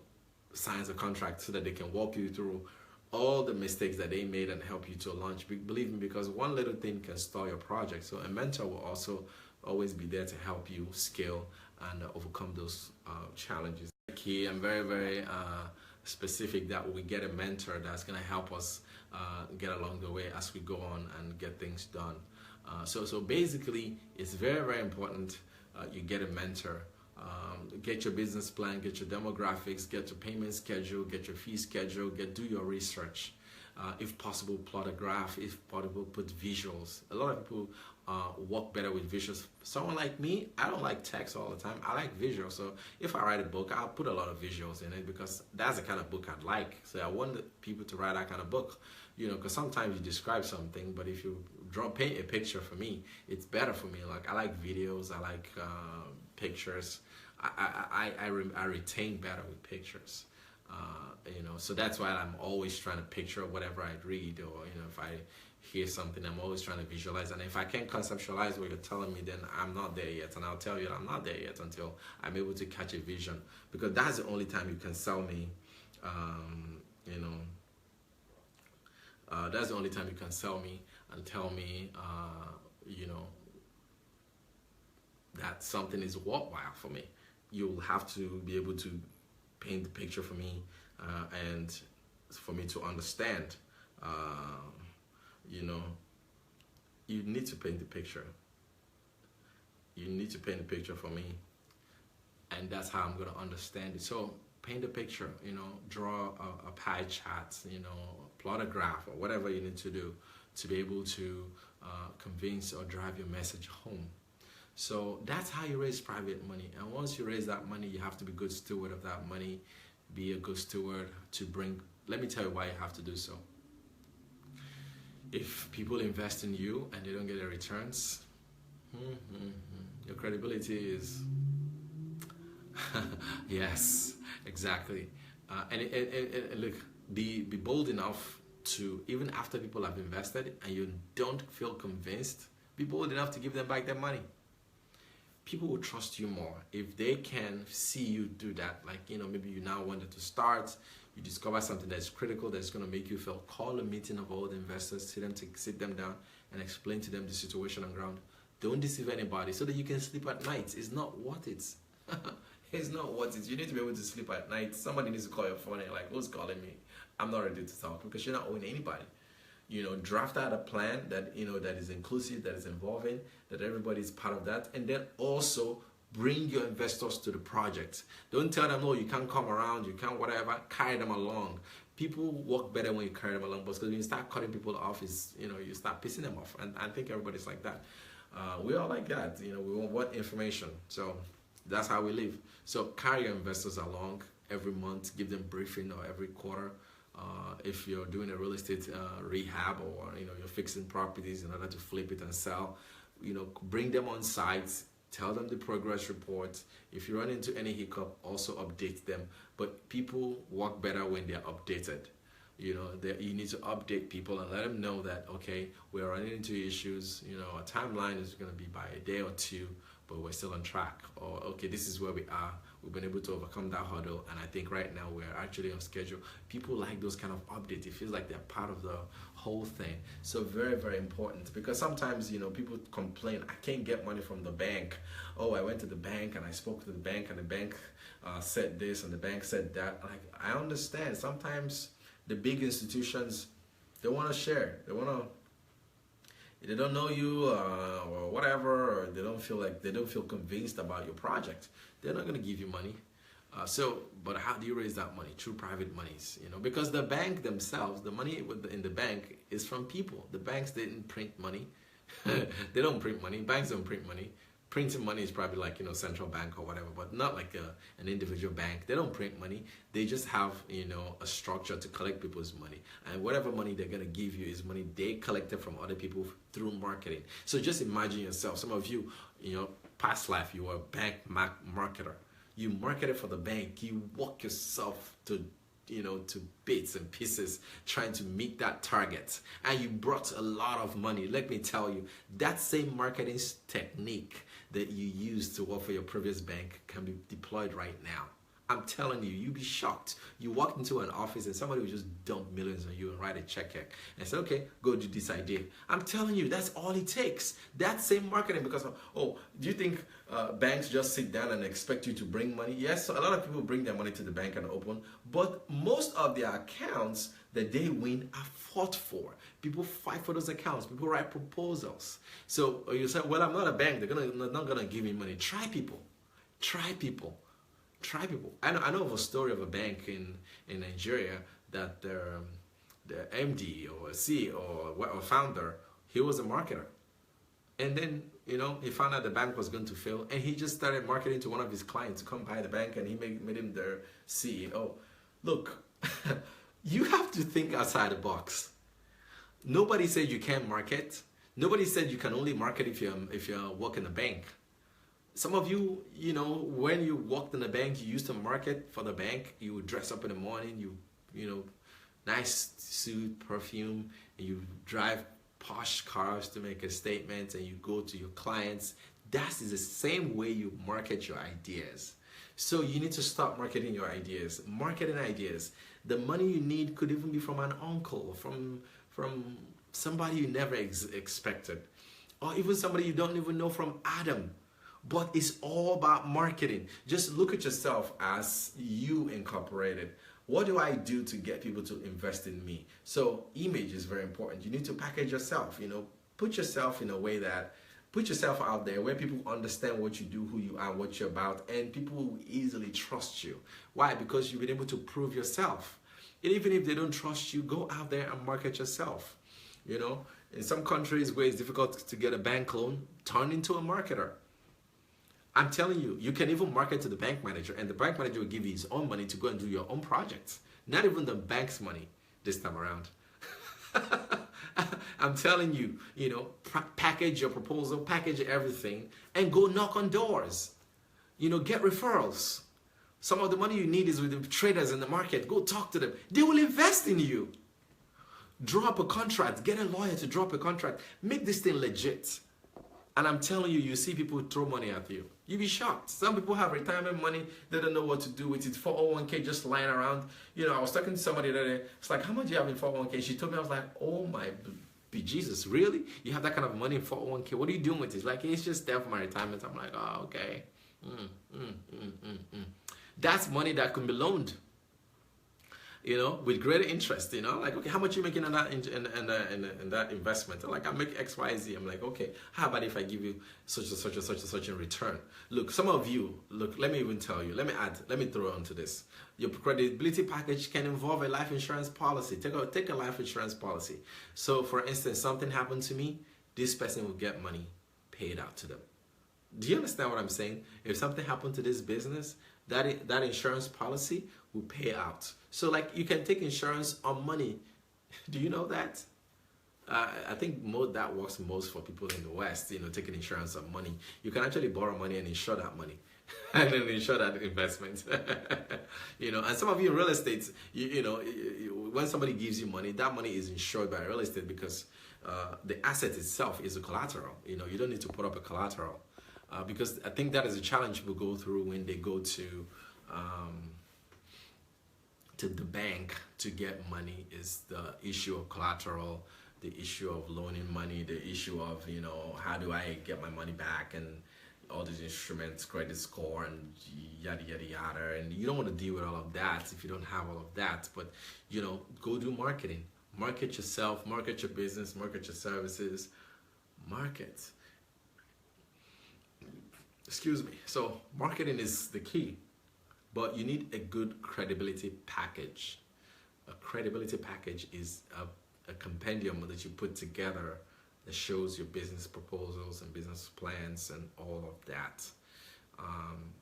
signs a contract so that they can walk you through all the mistakes that they made and help you to launch. Believe me, because one little thing can stall your project. So a mentor will also always be there to help you scale and overcome those challenges. Key and very, very specific that we get a mentor that's going to help us get along the way as we go on and get things done. So basically, it's very, very important you get a mentor. Get your business plan, get your demographics, get your payment schedule, get your fee schedule, do your research. If possible, plot a graph. If possible, put visuals. A lot of people work better with visuals. Someone like me, I don't like text all the time. I like visuals. So if I write a book, I'll put a lot of visuals in it, because that's the kind of book I'd like. So I want people to write that kind of book, you know, because sometimes you describe something, but if you paint a picture, for me, it's better for me. Like, I like videos, I like pictures. I retain better with pictures. You know, so that's why I'm always trying to picture whatever I read, or, you know, if I hear something, I'm always trying to visualize. And if I can't conceptualize what you're telling me, then I'm not there yet. And I'll tell you that I'm not there yet until I'm able to catch a vision, because that's the only time you can sell me, you know, that's the only time you can sell me and tell me, you know, that something is worthwhile for me. You'll have to be able to paint the picture for me, and for me to understand. You know, you need to paint the picture. You need to paint the picture for me, and that's how I'm going to understand it. So paint the picture, you know, draw a pie chart, you know, plot a graph, or whatever you need to do to be able to convince or drive your message home. So that's how you raise private money. And once you raise that money, you have to be a good steward of that money. Be a good steward to bring. Let me tell you why you have to do so. If people invest in you and they don't get the returns, your credibility is yes, exactly. And look, be bold enough to, even after people have invested and you don't feel convinced, be bold enough to give them back their money. People will trust you more if they can see you do that. Like, you know, maybe you now wanted to start, you discover something that's critical, that's going to make you fail. Call a meeting of all the investors, sit them down and explain to them the situation on ground. Don't deceive anybody so that you can sleep at night. It's not worth it. It's not what it is. You need to be able to sleep at night. Somebody needs to call your phone and like, who's calling me? I'm not ready to talk because you're not owing anybody. Draft out a plan that that is inclusive, that is involving, that everybody is part of that, and then also bring your investors to the project. Don't tell them, no, you can't come around, you can't whatever. Carry them along. People work better when you carry them along, because when you start cutting people off, you start pissing them off, and I think everybody's like that. We are like that. We want information, so that's how we live. So carry your investors along every month, give them briefing, or every quarter. If you're doing a real estate rehab, or you're fixing properties in order to flip it and sell, bring them on site, tell them the progress report. If you run into any hiccup, also update them. But people work better when they're updated. You need to update people and let them know that, okay, we're running into issues. A timeline is going to be by a day or two, but we're still on track. Or, okay, this is where we are. We've been able to overcome that hurdle, and I think right now we're actually on schedule. People like those kind of updates. It feels like they're part of the whole thing. So very, very important, because sometimes people complain, I can't get money from the bank. Oh, I went to the bank and I spoke to the bank, and the bank said this and the bank said that. Like, I understand sometimes the big institutions, they want to share. They don't know you or whatever, or they don't feel convinced about your project. They're not going to give you money. But how do you raise that money? Through private monies, because the bank themselves, the money in the bank is from people. The banks didn't print money. They don't print money. Banks don't print money. Printing money is probably like central bank or whatever, but not like an individual bank. They don't print money. They just have a structure to collect people's money, and whatever money they're gonna give you is money they collected from other people through marketing. So just imagine yourself. Some of you, past life, you were a bank marketer. You marketed for the bank. You work yourself to bits and pieces trying to meet that target, and you brought a lot of money. Let me tell you, that same marketing technique that you used to work for your previous bank can be deployed right now. I'm telling you, you'd be shocked. You walk into an office and somebody will just dump millions on you and write a check and say, okay, go do this idea. I'm telling you, that's all it takes. That same marketing, because do you think banks just sit down and expect you to bring money? Yes, so a lot of people bring their money to the bank and open, but most of their accounts that they win are fought for. People fight for those accounts. People write proposals. So you say, well, I'm not a bank. They're not gonna give me money. Try people. Try people. Try people. I know of a story of a bank in Nigeria that the MD or CEO or founder, he was a marketer. And then, he found out the bank was going to fail, and he just started marketing to one of his clients to come buy the bank, and he made him their CEO. Look, you have to think outside the box. Nobody said you can't market. Nobody said you can only market if you work in a bank. Some of you, when you worked in the bank, you used to market for the bank. You would dress up in the morning, nice suit, perfume, and you drive posh cars to make a statement, and you go to your clients. That is the same way you market your ideas. So you need to stop marketing your ideas. Marketing ideas. The money you need could even be from an uncle, from somebody you never expected, or even somebody you don't even know from Adam. But it's all about marketing. Just look at yourself as you incorporated. What do I do to get people to invest in me? So image is very important. You need to package yourself, put yourself in a way that, put yourself out there where people understand what you do, who you are, what you're about, and people will easily trust you. Why? Because you've been able to prove yourself. And even if they don't trust you, go out there and market yourself. In some countries where it's difficult to get a bank loan, turn into a marketer. I'm telling you, you can even market to the bank manager, and the bank manager will give you his own money to go and do your own projects. Not even the bank's money this time around. I'm telling you, package your proposal, package everything, and go knock on doors. Get referrals. Some of the money you need is with the traders in the market. Go talk to them. They will invest in you. Draw up a contract. Get a lawyer to draw up a contract. Make this thing legit. And I'm telling you, you see people throw money at you. You'll be shocked. Some people have retirement money. They don't know what to do with it. 401k just lying around. I was talking to somebody the other day. It's like, how much do you have in 401k? She told me, I was like, oh my Jesus, really? You have that kind of money in 401k? What are you doing with it? Like, it's just there for my retirement. I'm like, oh, okay. That's money that can be loaned, with greater interest. Like, okay, how much you making in that investment? They're like, I make X, Y, Z. I'm like, okay, how about if I give you such and such and such and such in return? Look, some of you, let me even tell you, let me throw onto this. Your credibility package can involve a life insurance policy. Take a life insurance policy. So for instance, something happened to me, this person will get money paid out to them. Do you understand what I'm saying? If something happened to this business, that insurance policy will pay out. So like, you can take insurance on money. Do you know that? I think that works most for people in the West, taking insurance on money. You can actually borrow money and insure that money. And then insure that investment. And some of you in real estate, when somebody gives you money, that money is insured by real estate because the asset itself is a collateral. You don't need to put up a collateral. Because I think that is a challenge people go through when they go to the bank to get money, is the issue of collateral, the issue of loaning money, the issue of, how do I get my money back, and all these instruments, credit score, and yada, yada, yada. And you don't want to deal with all of that if you don't have all of that. But, go do marketing. Market yourself, market your business, market your services, market. Excuse me. So marketing is the key, but you need a good credibility package. A credibility package is a compendium that you put together that shows your business proposals and business plans and all of that.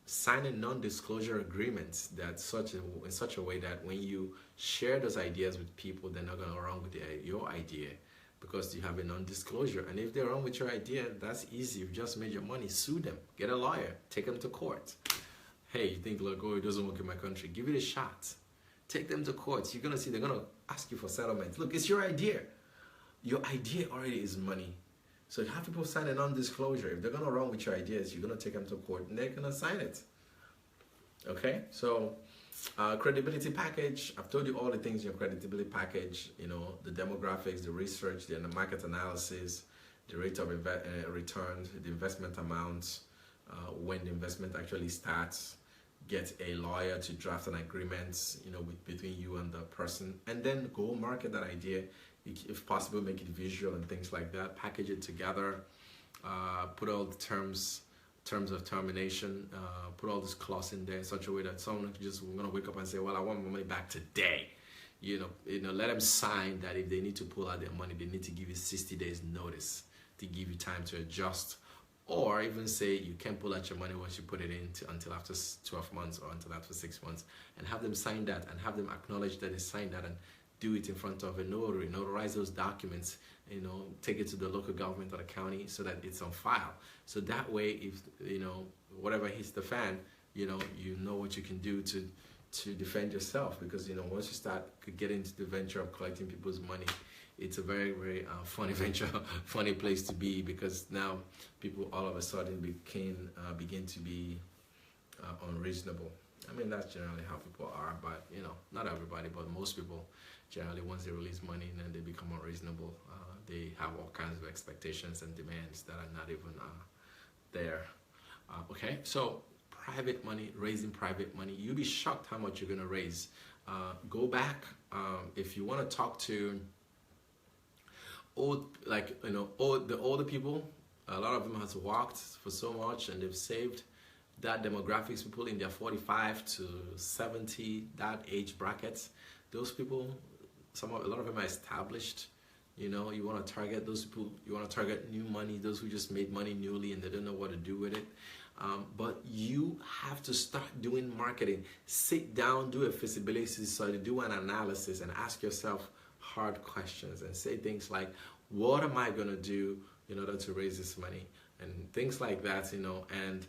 Signing non-disclosure agreements in such a way that when you share those ideas with people, they're not going to run with your idea, because you have a non-disclosure. And if they're wrong with your idea, that's easy. You've just made your money. Sue them. Get a lawyer. Take them to court. Hey, you think, look, it doesn't work in my country. Give it a shot. Take them to court. You're going to see they're going to ask you for settlement. Look, it's your idea. Your idea already is money. So you have people sign a non-disclosure. If they're going to run with your ideas, you're going to take them to court and they're going to sign it. Okay? So credibility package, I've told you all the things in your credibility package, the demographics, the research, the market analysis, the rate of return, the investment amount, when the investment actually starts, get a lawyer to draft an agreement, between you and the person, and then go market that idea. If possible, make it visual and things like that, package it together, put all the terms of termination, put all this clause in there in such a way that someone just going to wake up and say, well, I want my money back today. Let them sign that if they need to pull out their money, they need to give you 60 days notice to give you time to adjust, or even say you can't pull out your money once you put it in until after 12 months or until after 6 months, and have them sign that and have them acknowledge that they signed that, and do it in front of a notary, notarize those documents, take it to the local government or the county so that it's on file. So that way, if, whatever hits the fan, you know what you can do to defend yourself, because, once you start getting into the venture of collecting people's money, it's a very, very funny venture, funny place to be, because now people all of a sudden begin to be unreasonable. I mean, that's generally how people are, but, not everybody, but most people, generally, once they release money, then they become unreasonable. They have all kinds of expectations and demands that are not even there. Okay, so private money, raising private money, you'll be shocked how much you're going to raise. Go back, if you want to talk to the older people, a lot of them has worked for so much and they've saved. That demographics, people in their 45 to 70, that age brackets, those people, a lot of them are established. You want to target those people. You want to target new money, those who just made money newly and they don't know what to do with it. But you have to start doing marketing. Sit down, do a feasibility study, do an analysis, and ask yourself hard questions and say things like, what am I going to do in order to raise this money? And things like that, and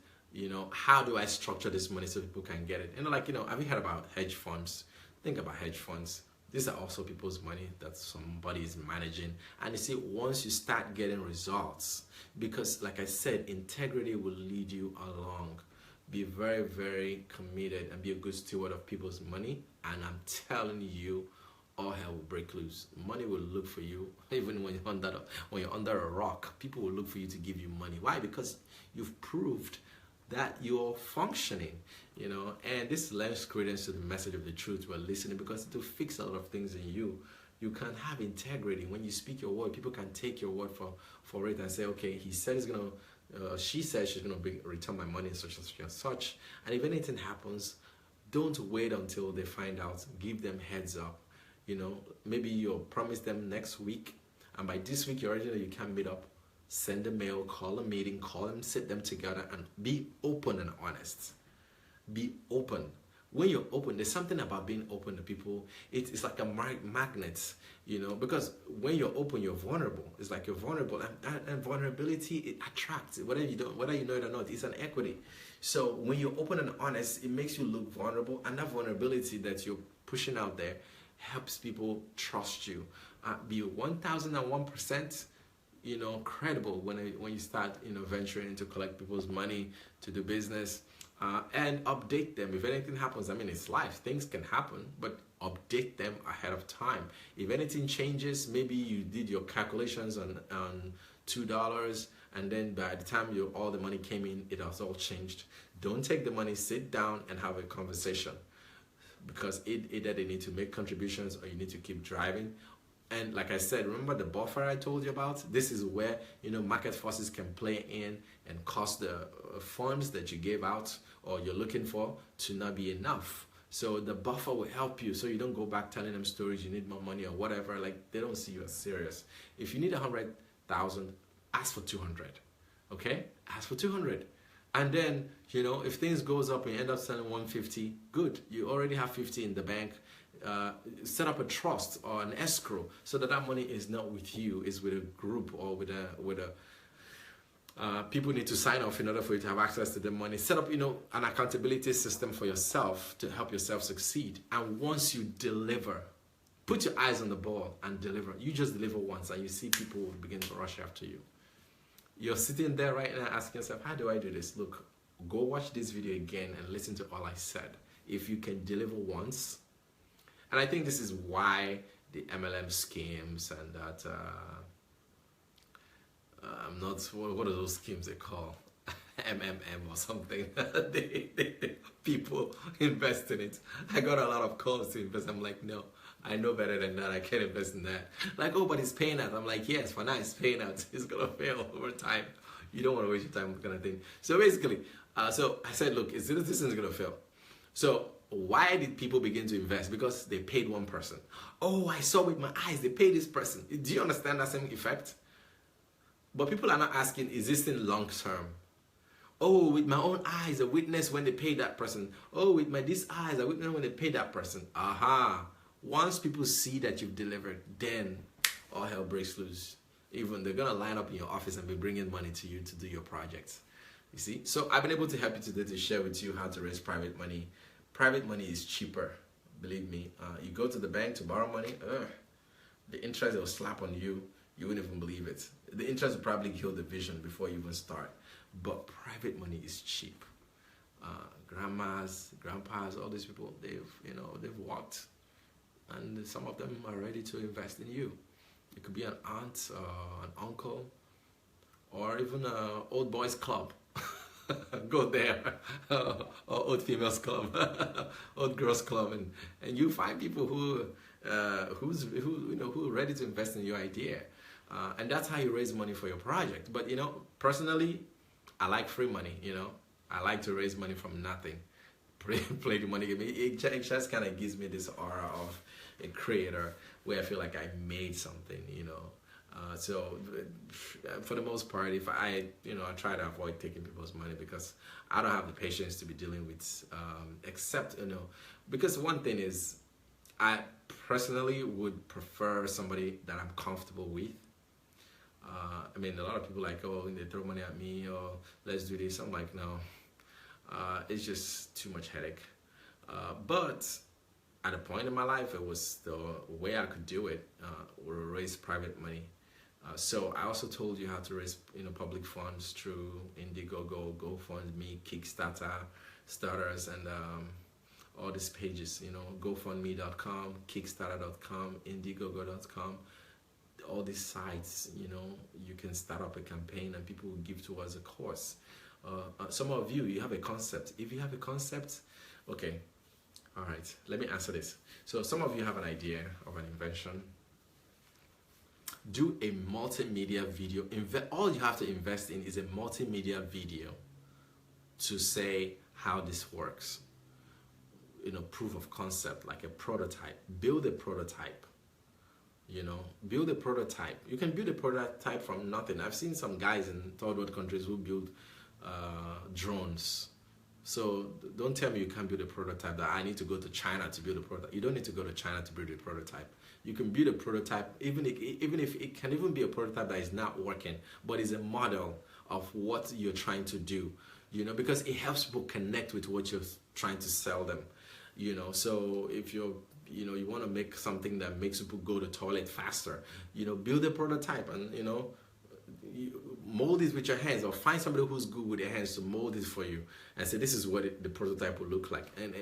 how do I structure this money so people can get it? Have you heard about hedge funds? Think about hedge funds. These are also people's money that somebody is managing. And you see, once you start getting results, because like I said, integrity will lead you along. Be very, very committed and be a good steward of people's money. And I'm telling you, all hell will break loose. Money will look for you, even when you're under a rock. People will look for you to give you money. Why? Because you've proved that you're functioning, and this lends credence to the message of the truth we're listening, because it will fix a lot of things in you. You can have integrity. When you speak your word, people can take your word for it and say, okay, he said he's gonna, she said she's gonna return my money, such and such and such. And if anything happens, don't wait until they find out. Give them heads up. Maybe you'll promise them next week, and by this week you already know you can't meet up. Send a mail, call a meeting, call them, sit them together, and be open and honest. Be open. When you're open, there's something about being open to people. It's like a magnet, because when you're open, you're vulnerable. It's like you're vulnerable, and vulnerability, it attracts, whether you know it or not. It's an equity. So when you're open and honest, it makes you look vulnerable, and that vulnerability that you're pushing out there helps people trust you. Be 1001%. Credible when you start, venturing to collect people's money to do business, and update them. If anything happens, it's life. Things can happen, but update them ahead of time. If anything changes, maybe you did your calculations on $2, and then by the time all the money came in, it has all changed. Don't take the money. Sit down and have a conversation, because either they need to make contributions or you need to keep driving. And like I said, remember the buffer I told you about? This is where, market forces can play in and cause the funds that you gave out or you're looking for to not be enough. So the buffer will help you, so you don't go back telling them stories, you need more money or whatever. Like, they don't see you as serious. If you need 100,000, ask for 200. Okay? Ask for 200. And then, if things goes up and you end up selling 150, good. You already have 50 in the bank. Set up a trust or an escrow, so that money is not with you, is with a group or with a people need to sign off in order for you to have access to the money. Set up, an accountability system for yourself to help yourself succeed. And once you deliver, put your eyes on the ball and deliver. You just deliver once, and you see people will begin to rush after you. You're sitting there right now asking yourself, how do I do this? Look, go watch this video again and listen to all I said. If you can deliver once. And I think this is why the MLM schemes and that, what are those schemes they call? MMM or something. People invest in it. I got a lot of calls to invest. I'm like, no, I know better than that. I can't invest in that. Like, oh, but it's paying out. I'm like, yes, for now it's paying out. It's going to fail over time. You don't want to waste your time kind of thing. So basically, so I said, look, this isn't going to fail. So why did people begin to invest? Because they paid one person. Oh, I saw with my eyes, they paid this person. Do you understand that same effect? But people are not asking, is this thing long term? Oh, with my own eyes, I witnessed when they paid that person. Oh, with these eyes, I witnessed when they paid that person. Aha. Once people see that you've delivered, then all hell breaks loose. Even they're going to line up in your office and be bringing money to you to do your projects. You see? So I've been able to help you today to share with you how to raise private money. Private money is cheaper, believe me. You go to the bank to borrow money, the interest will slap on you. You wouldn't even believe it. The interest will probably kill the vision before you even start. But private money is cheap. Grandmas, grandpas, all these people, they've worked, and some of them are ready to invest in you. It could be an aunt, an uncle, or even an old boys club. Go there, or old females club, old girls club, and you find people who are ready to invest in your idea, and that's how you raise money for your project. But personally, I like free money. I like to raise money from nothing. Play the money game. It just kind of gives me this aura of a creator where I feel like I made something. So for the most part, if I try to avoid taking people's money, because I don't have the patience to be dealing with, except, because one thing is, I personally would prefer somebody that I'm comfortable with. A lot of people like, oh, they throw money at me, or let's do this. I'm like, no, it's just too much headache. But at a point in my life, it was the way I could do it, raise private money. So I also told you how to raise public funds through Indiegogo, GoFundMe, Kickstarter, starters, and all these pages. GoFundMe.com, Kickstarter.com, Indiegogo.com. All these sites, you can start up a campaign and people will give towards a cause. Some of you, you have a concept. If you have a concept, okay, all right, let me answer this. So some of you have an idea of an invention. Do a multimedia video. All you have to invest in is a multimedia video to say how this works. Proof of concept, like a prototype. Build a prototype. Build a prototype. You can build a prototype from nothing. I've seen some guys in third world countries who build drones. So don't tell me you can't build a prototype, that I need to go to China to build a prototype. You don't need to go to China to build a prototype. You can build a prototype, even if it can even be a prototype that is not working, but is a model of what you're trying to do, because it helps people connect with what you're trying to sell them. So if you want to make something that makes people go to the toilet faster, build a prototype and, mold it with your hands, or find somebody who's good with their hands to mold it for you and say, this is what the prototype will look like. And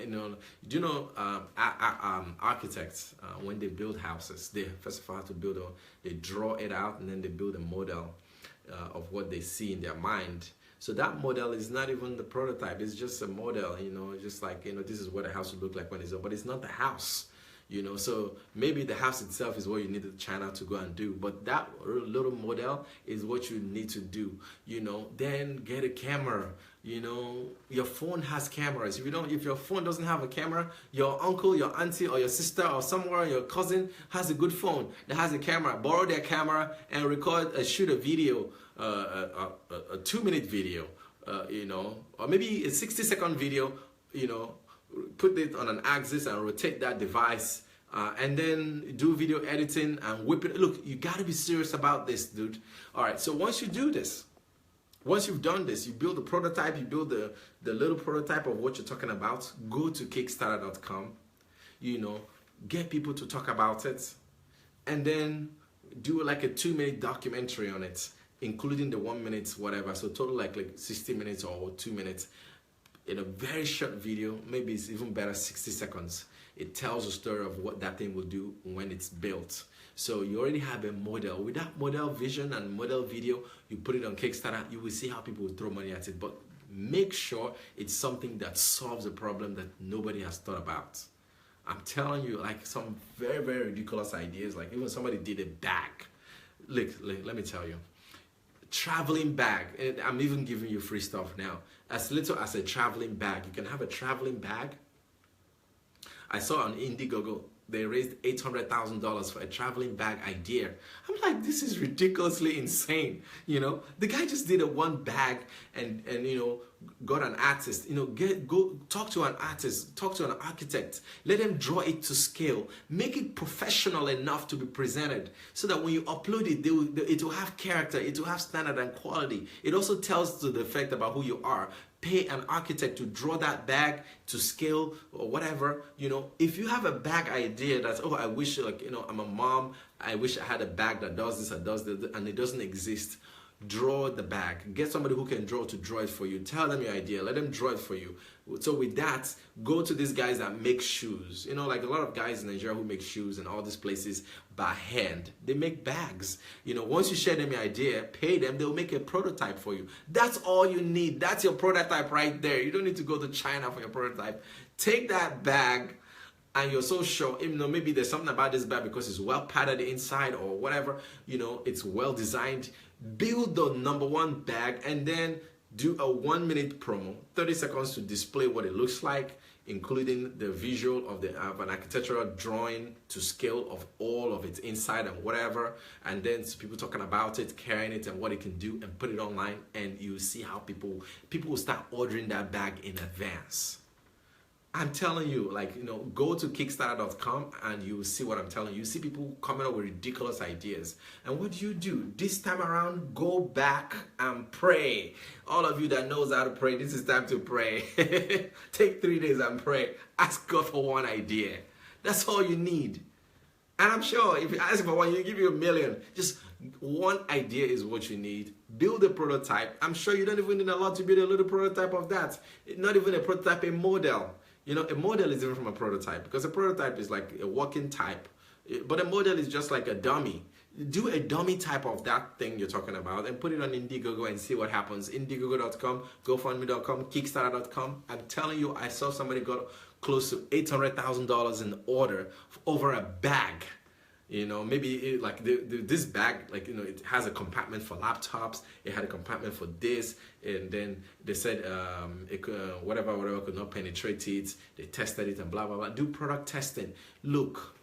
architects, when they build houses, they first of all have to they draw it out, and then they build a model of what they see in their mind. So that model is not even the prototype, it's just a model, just like, this is what a house would look like when it's up, but it's not the house. So maybe the house itself is what you need China to go and do, but that little model is what you need to do. Then get a camera. Your phone has cameras. If your phone doesn't have a camera, your uncle, your auntie, or your sister, or somewhere your cousin has a good phone that has a camera. Borrow their camera and shoot a video, a 2-minute video, or maybe a 60-second video, put it on an axis and rotate that device, and then do video editing and whip it. Look, you got to be serious about this, dude. All right, so once you do this, once you've done this, you build a prototype, you build the little prototype of what you're talking about, go to Kickstarter.com, get people to talk about it, and then do like a 2-minute documentary on it, including the 1 minute, whatever. So total like 60 minutes or 2 minutes. In a very short video, maybe it's even better, 60 seconds. It tells the story of what that thing will do when it's built. So you already have a model. With that model vision and model video, you put it on Kickstarter, you will see how people will throw money at it. But make sure it's something that solves a problem that nobody has thought about. I'm telling you, like some very, very ridiculous ideas, like even somebody did a bag. Look, let me tell you. Traveling bag, and I'm even giving you free stuff now. As little as a traveling bag, you can have a traveling bag. I saw on Indiegogo they raised $800,000 for a traveling bag idea. I'm like, this is ridiculously insane. The guy just did a one bag and got an artist. Go talk to an artist, talk to an architect. Let them draw it to scale. Make it professional enough to be presented, so that when you upload it, it will have character. It will have standard and quality. It also tells to the effect about who you are. Pay an architect to draw that bag to scale or whatever. If you have a bag idea that's, I wish, I'm a mom, I wish I had a bag that does this or does that, and it doesn't exist. Draw the bag. Get somebody who can draw to draw it for you. Tell them your idea. Let them draw it for you. So with that, go to these guys that make shoes. Like a lot of guys in Nigeria who make shoes and all these places by hand. They make bags. Once you share them your idea, pay them, they'll make a prototype for you. That's all you need. That's your prototype right there. You don't need to go to China for your prototype. Take that bag, and you're so sure, maybe there's something about this bag because it's well padded inside or whatever, it's well designed. Build the number one bag and then do a 1-minute promo, 30 seconds to display what it looks like, including the visual of an architectural drawing to scale of all of its inside and whatever, and then people talking about it, carrying it and what it can do, and put it online, and you see how people will start ordering that bag in advance. I'm telling you, go to Kickstarter.com and you will see what I'm telling you. You see people coming up with ridiculous ideas. And what do? This time around, go back and pray. All of you that knows how to pray, this is time to pray. Take 3 days and pray. Ask God for one idea. That's all you need. And I'm sure if you ask for one, he'll give you $1 million. Just one idea is what you need. Build a prototype. I'm sure you don't even need a lot to build a little prototype of that. Not even a prototype, a model. A model is different from a prototype, because a prototype is like a working type, but a model is just like a dummy. Do a dummy type of that thing you're talking about and put it on Indiegogo and see what happens. Indiegogo.com, GoFundMe.com, Kickstarter.com. I'm telling you, I saw somebody got close to $800,000 in order over a bag. You know, maybe this bag, like, you know, it has a compartment for laptops. It had a compartment for this, and then they said it could, whatever could not penetrate it. They tested it and blah blah blah. Do product testing. Look,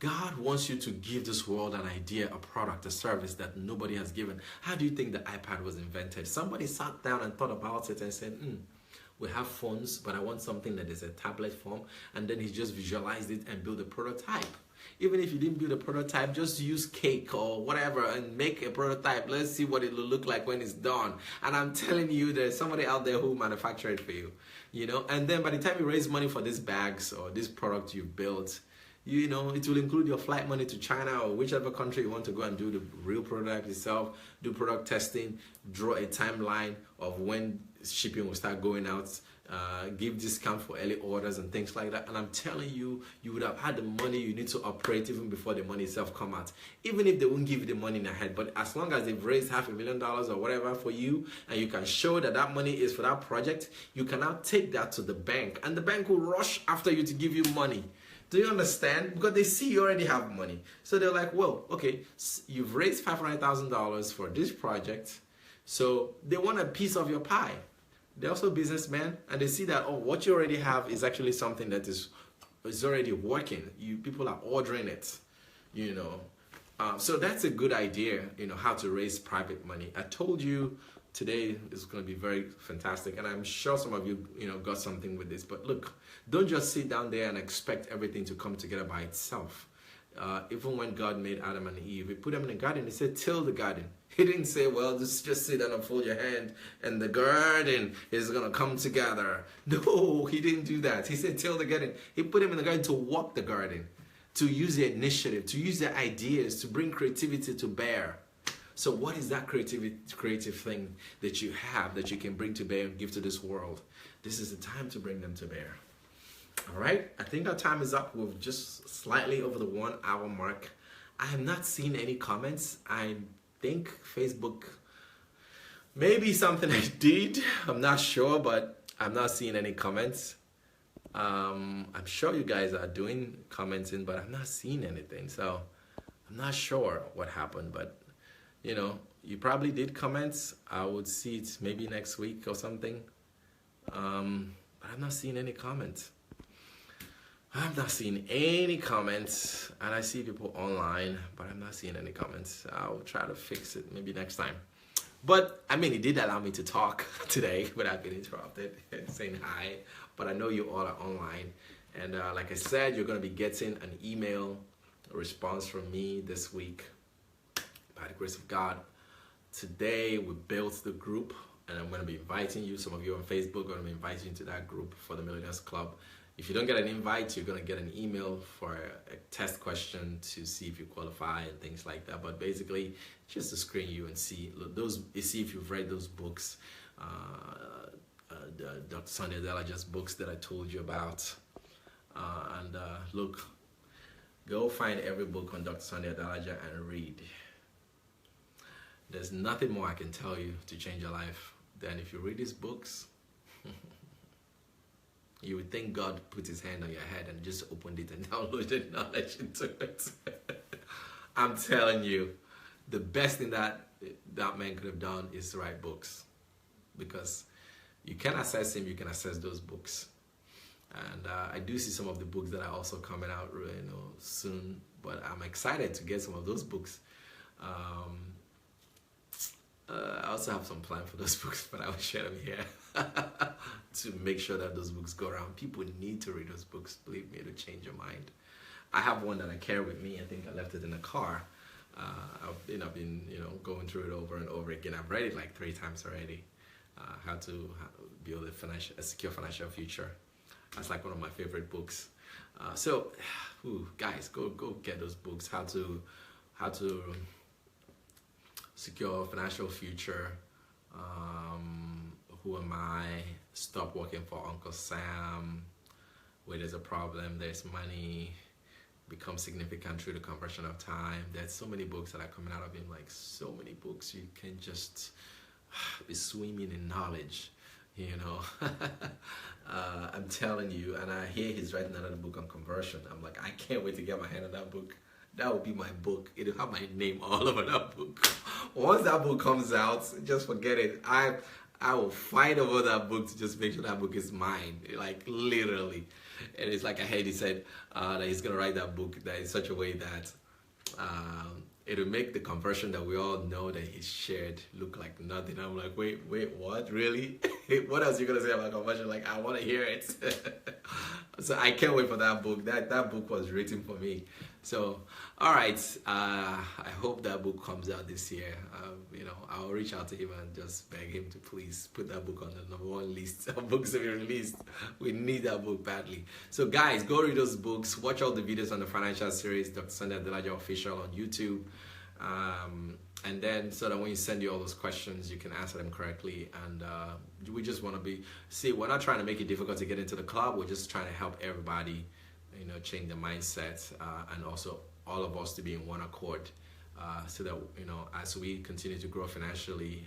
God wants you to give this world an idea, a product, a service that nobody has given. How do you think the iPad was invented? Somebody sat down and thought about it and said, we have phones, but I want something that is a tablet form. And then he just visualized it and built a prototype. Even if you didn't build a prototype, just use cake or whatever and make a prototype. Let's see what it will look like when it's done. And I'm telling you, there's somebody out there who will manufacture it for you. You know, and then by the time you raise money for these bags or this product you've built, you know, it will include your flight money to China or whichever country you want to go and do the real prototype yourself, do product testing, draw a timeline of when shipping will start going out, give discount for early orders and things like that. And I'm telling you, you would have had the money you need to operate even before the money itself come out. Even if they won't give you the money in ahead, but as long as they've raised $500,000 or whatever for you, and you can show that that money is for that project, you can now take that to the bank, and the bank will rush after you to give you money. Do you understand? Because they see you already have money. So they're like, well, okay, you've raised $500,000 for this project. So they want a piece of your pie. They're also businessmen, and they see that, oh, what you already have is actually something that is already working. People are ordering it, you know. So that's a good idea, you know, how to raise private money. I told you today is going to be very fantastic, and I'm sure some of you, you know, got something with this. But look, don't just sit down there and expect everything to come together by itself. Even when God made Adam and Eve, He put them in the garden. He said, till the garden. He didn't say, well, just sit down and fold your hand and the garden is going to come together. No, He didn't do that. He said, till the garden. He put him in the garden to walk the garden, to use the initiative, to use the ideas, to bring creativity to bear. So what is that creative thing that you have that you can bring to bear and give to this world? This is the time to bring them to bear. All right, I think our time is up. We're just slightly over the 1 hour mark. I have not seen any comments. I think Facebook, maybe something I did, I'm not sure, but I'm not seeing any comments. I'm sure you guys are doing commenting, but I'm not seeing anything. So I'm not sure what happened, but you know, you probably did comments. I would see it maybe next week or something. But I'm not seeing any comments. I'm not seeing any comments, and I see people online, but I'm not seeing any comments. I'll try to fix it maybe next time. But I mean, it did allow me to talk today without being interrupted, saying hi. But I know you all are online, and like I said, you're going to be getting an email response from me this week. By the grace of God, today we built the group, and I'm going to be inviting you. Some of you on Facebook are going to be inviting you to that group for the Millionaires Club. If you don't get an invite, you're going to get an email for a test question to see if you qualify and things like that. But basically, just to screen you and see if you've read those books, Dr. Sunday Adelaja's books that I told you about. Look, go find every book on Dr. Sunday Adelaja and read. There's nothing more I can tell you to change your life than if you read these books. You would think God put His hand on your head and just opened it and downloaded knowledge into it. I'm telling you, the best thing that man could have done is to write books, because you can access Him, you can access those books. And I do see some of the books that are also coming out, you know, soon. But I'm excited to get some of those books. I also have some plan for those books, but I will share them here to make sure that those books go around. People need to read those books, believe me, to change your mind. I have one that I carry with me. I think I left it in the car. I've been, you know, going through it over and over again. I've read it like 3 times already. How to build a secure financial future. That's like one of my favorite books. So, guys, go get those books. How to secure financial future. Who am I? Stop working for Uncle Sam. Where there's a problem, there's money. become significant through the conversion of time. There's so many books that are coming out of him, like so many books. You can just be swimming in knowledge, you know. I'm telling you, and I hear he's writing another book on conversion. I'm like, I can't wait to get my hand on that book. That will be my book. It'll have my name all over that book. Once that book comes out, just forget it. I will fight over that book to just make sure that book is mine, like literally. And it's like I heard he said that he's gonna write that book that in such a way that it'll make the conversion that we all know that he shared look like nothing. I'm like, wait, what? Really? What else are you gonna say about conversion? Like, I want to hear it. So I can't wait for that book. That book was written for me. So, all right. I hope that book comes out this year. You know, I'll reach out to him and just beg him to please put that book on the #1 list of books to be released. We need that book badly. So, guys, go read those books. Watch all the videos on the financial series, Dr. Sunday Adelaja Official on YouTube. And then so that when you send you all those questions, you can answer them correctly. And we just want to we're not trying to make it difficult to get into the club. We're just trying to help everybody, you know, change the mindset, and also all of us to be in one accord, so that, you know, as we continue to grow financially,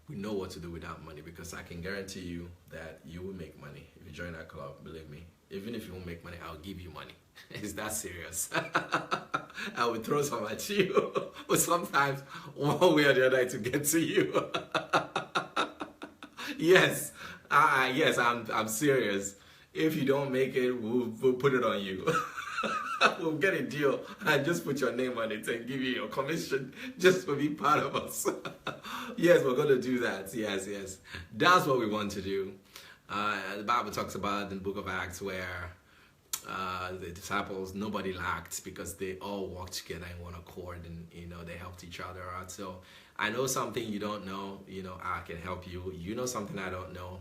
we know what to do with that money, because I can guarantee you that you will make money if you join that club. Believe me. Even if you won't make money, I'll give you money. It's that serious. I will throw some at you, but sometimes one way or the other to get to you. Yes, yes, I'm serious. If you don't make it, we'll put it on you. We'll get a deal and just put your name on it and give you your commission just for being part of us. Yes, we're going to do that. Yes. That's what we want to do. The Bible talks about in the book of Acts where the disciples, nobody lacked because they all walked together in one accord, and, you know, they helped each other out. So I know something you don't know, you know, I can help you. You know something I don't know,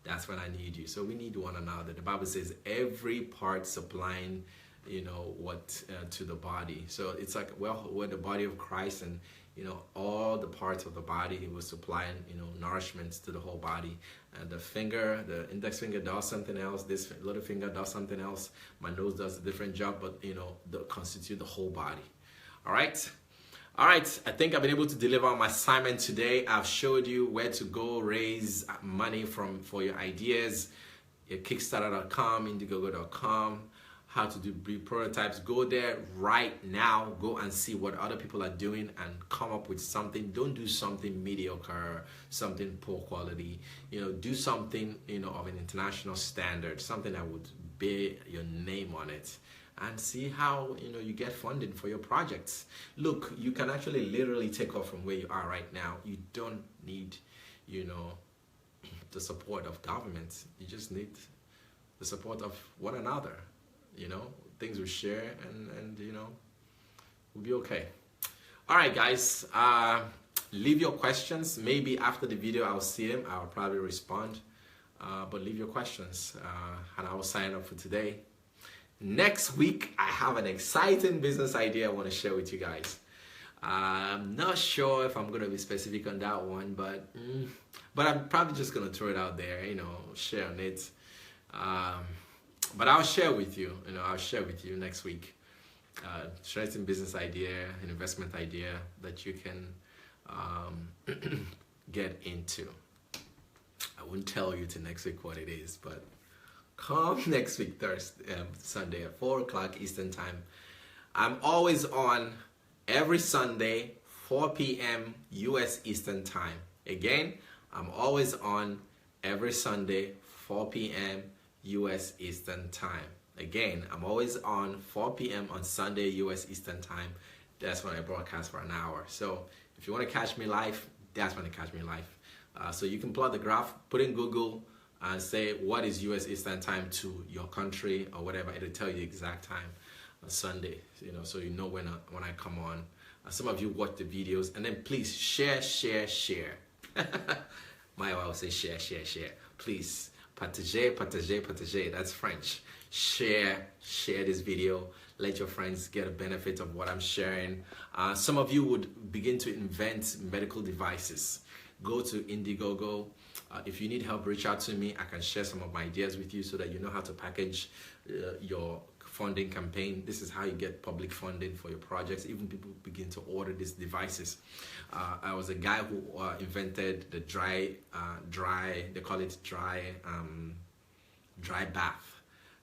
that's when I need you. So we need one another. The Bible says every part supplying, you know, what to the body. So it's like, well, we're the body of Christ, and, you know, all the parts of the body was supplying, you know, nourishment to the whole body. And the index finger does something else. This little finger does something else. My nose does a different job, but, you know, they constitute the whole body. All right. I think I've been able to deliver on my assignment today. I've showed you where to go raise money for your ideas. Your Kickstarter.com, Indiegogo.com. How to do brief prototypes. Go there right now. Go and see what other people are doing and come up with something. Don't do something mediocre, something poor quality. You know, do something, you know, of an international standard, something that would bear your name on it, and see how, you know, you get funding for your projects. Look, you can actually literally take off from where you are right now. You don't need, you know, the support of government. You just need the support of one another. You know, things will share, and you know, we'll be okay. All right, guys, leave your questions. Maybe after the video I'll see them. I'll probably respond, but leave your questions, and I will sign up for today. Next week I have an exciting business idea I want to share with you guys. I'm not sure if I'm going to be specific on that one, but I'm probably just going to throw it out there, you know, share on it. But I'll share with you, I'll share with you next week. Interesting business idea, an investment idea that you can get into. I won't tell you till next week what it is, but come next week, Sunday at 4 o'clock Eastern Time. I'm always on every Sunday, 4 p.m. U.S. Eastern Time. Again, I'm always on every Sunday, 4 p.m. U.S. Eastern Time. Again, I'm always on 4 p.m. on Sunday, U.S. Eastern Time. That's when I broadcast for an hour. So if you want to catch me live, that's when you catch me live. So you can plot the graph, put in Google, and say what is U.S. Eastern Time to your country or whatever. It'll tell you the exact time on Sunday, so you know when I come on. Some of you watch the videos, and then please share. My wife will say share. Please. Partager, that's French. Share this video. Let your friends get a benefit of what I'm sharing. Some of you would begin to invent medical devices. Go to Indiegogo, If you need help, reach out to me. I can share some of my ideas with you so that you know how to package your funding campaign. This is how you get public funding for your projects. Even people begin to order these devices. I was a guy who invented the they call it dry bath.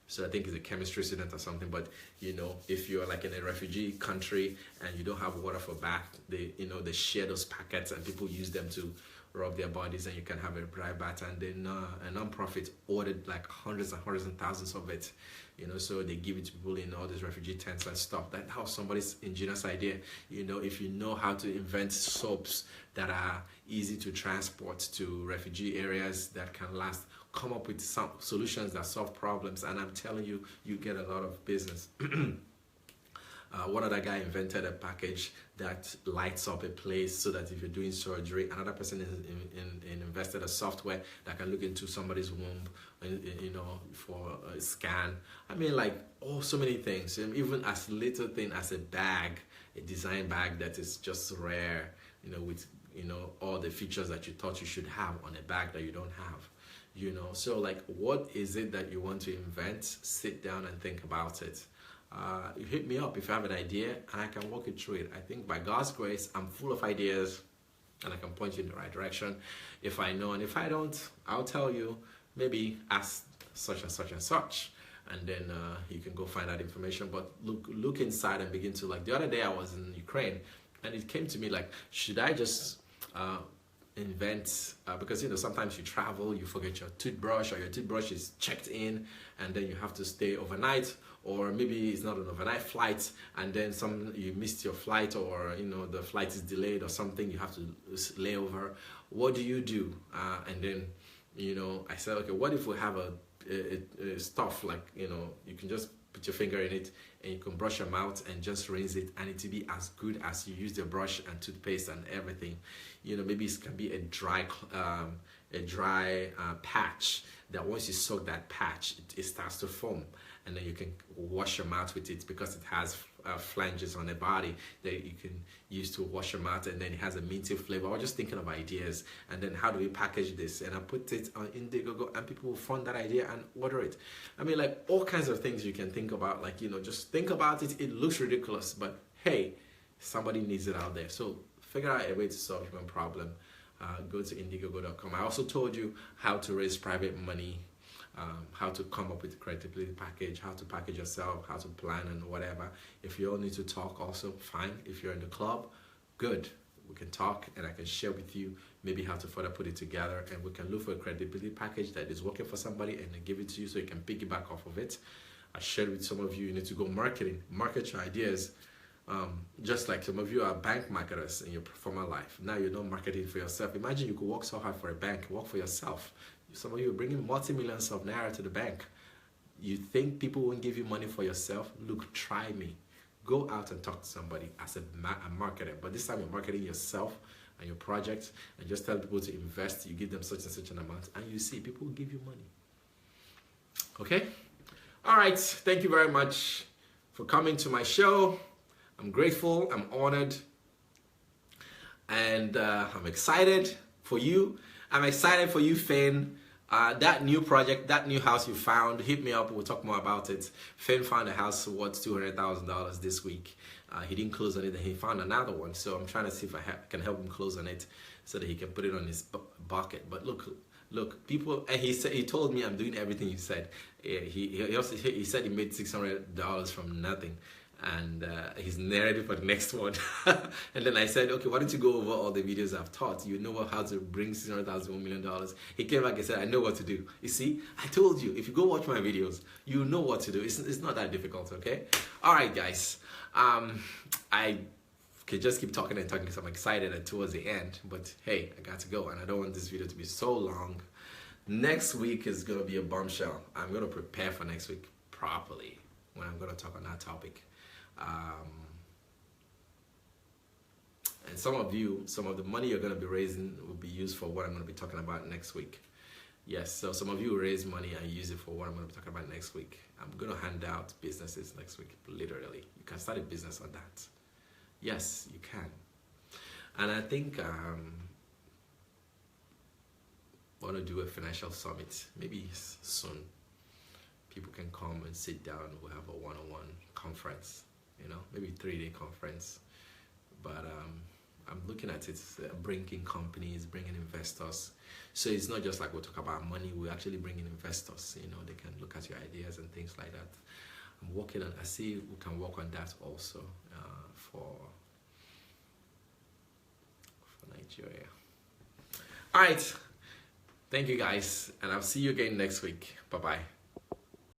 So I think he's a chemistry student or something, but if you're like in a refugee country and you don't have water for bath, they share those packets and people use them to rub their bodies, and you can have a dry bath. And then a non-profit ordered like hundreds and thousands of it, so they give it to people in all these refugee tents and stuff. That's how somebody's ingenious idea. If you know how to invent soaps that are easy to transport to refugee areas that can last, come up with some solutions that solve problems, and I'm telling you, you get a lot of business. One other guy invented a package that lights up a place so that if you're doing surgery, another person invested a software that can look into somebody's womb, for a scan. I mean, like, so many things, even as little thing as a bag, a design bag that is just rare, with all the features that you thought you should have on a bag that you don't have. So like, what is it that you want to invent? Sit down and think about it. You hit me up if you have an idea and I can walk you through it. I think by God's grace, I'm full of ideas and I can point you in the right direction if I know. And if I don't, I'll tell you, maybe ask such and such and such. And then you can go find that information. But look inside and begin to, like, the other day I was in Ukraine and it came to me like, should I just invent, because sometimes you travel, you forget your toothbrush, or your toothbrush is checked in and then you have to stay overnight, or maybe it's not an overnight flight and then you missed your flight, or the flight is delayed or something, you have to lay over. What do you do? And then I said, okay, what if we have a stuff like, you can just put your finger in it and you can brush your mouth and just rinse it, and it will be as good as you use the brush and toothpaste and everything. Maybe it can be a dry patch that once you soak that patch, it starts to foam, and then you can wash your mouth with it because it has flanges on the body that you can use to wash your mouth, and then it has a minty flavor. I was just thinking of ideas, and then how do we package this? And I put it on Indiegogo, and people will fund that idea and order it. I mean, like, all kinds of things you can think about, like, just think about it. It looks ridiculous, but hey, somebody needs it out there. So figure out a way to solve your problem. Go to Indiegogo.com. I also told you how to raise private money, how to come up with a credibility package, how to package yourself, how to plan and whatever. If you all need to talk also, fine. If you're in the club, good. We can talk and I can share with you maybe how to further put it together, and we can look for a credibility package that is working for somebody and then give it to you so you can piggyback off of it. I shared with some of you, you need to go market your ideas. Just like some of you are bank marketers in your former life. Now you're not marketing for yourself. Imagine you could work so hard for a bank, work for yourself. Some of you are bringing multi-millions of naira to the bank. You think people won't give you money for yourself? Look, try me. Go out and talk to somebody as a marketer. But this time you're marketing yourself and your project, and just tell people to invest. You give them such and such an amount, and you see people will give you money. Okay? All right. Thank you very much for coming to my show. I'm grateful. I'm honored. And I'm excited for you. I'm excited for you, Finn. That new project, that new house you found, hit me up. We'll talk more about it. Finn found a house worth $200,000 this week. He didn't close on it, and he found another one. So I'm trying to see if I can help him close on it so that he can put it on his bucket. But look, people, and he told me I'm doing everything he said. He said he made $600 from nothing. And he's narrating for the next one. And then I said, okay, why don't you go over all the videos I've taught? You know how to bring $600,000 to $1 million. He came back and said, I know what to do. You see, I told you, if you go watch my videos, you know what to do. It's not that difficult, okay? All right, guys. I can just keep talking and talking because I'm excited towards the end. But hey, I got to go, and I don't want this video to be so long. Next week is going to be a bombshell. I'm going to prepare for next week properly when I'm going to talk on that topic. And some of the money you're going to be raising will be used for what I'm going to be talking about next week. Yes, so some of you will raise money and use it for what I'm going to be talking about next week. I'm going to hand out businesses next week, literally. You can start a business on that. Yes, you can. And I think, I want to do a financial summit, maybe soon. People can come and sit down. We'll have a one-on-one conference, you know, maybe 3-day conference. But I'm looking at it, bringing companies, bringing investors. So it's not just like we'll talk about money, we're actually bringing investors, you know, they can look at your ideas and things like that. I'm working on, I see we can work on that also for Nigeria. All right. Thank you guys, and I'll see you again next week. Bye-bye.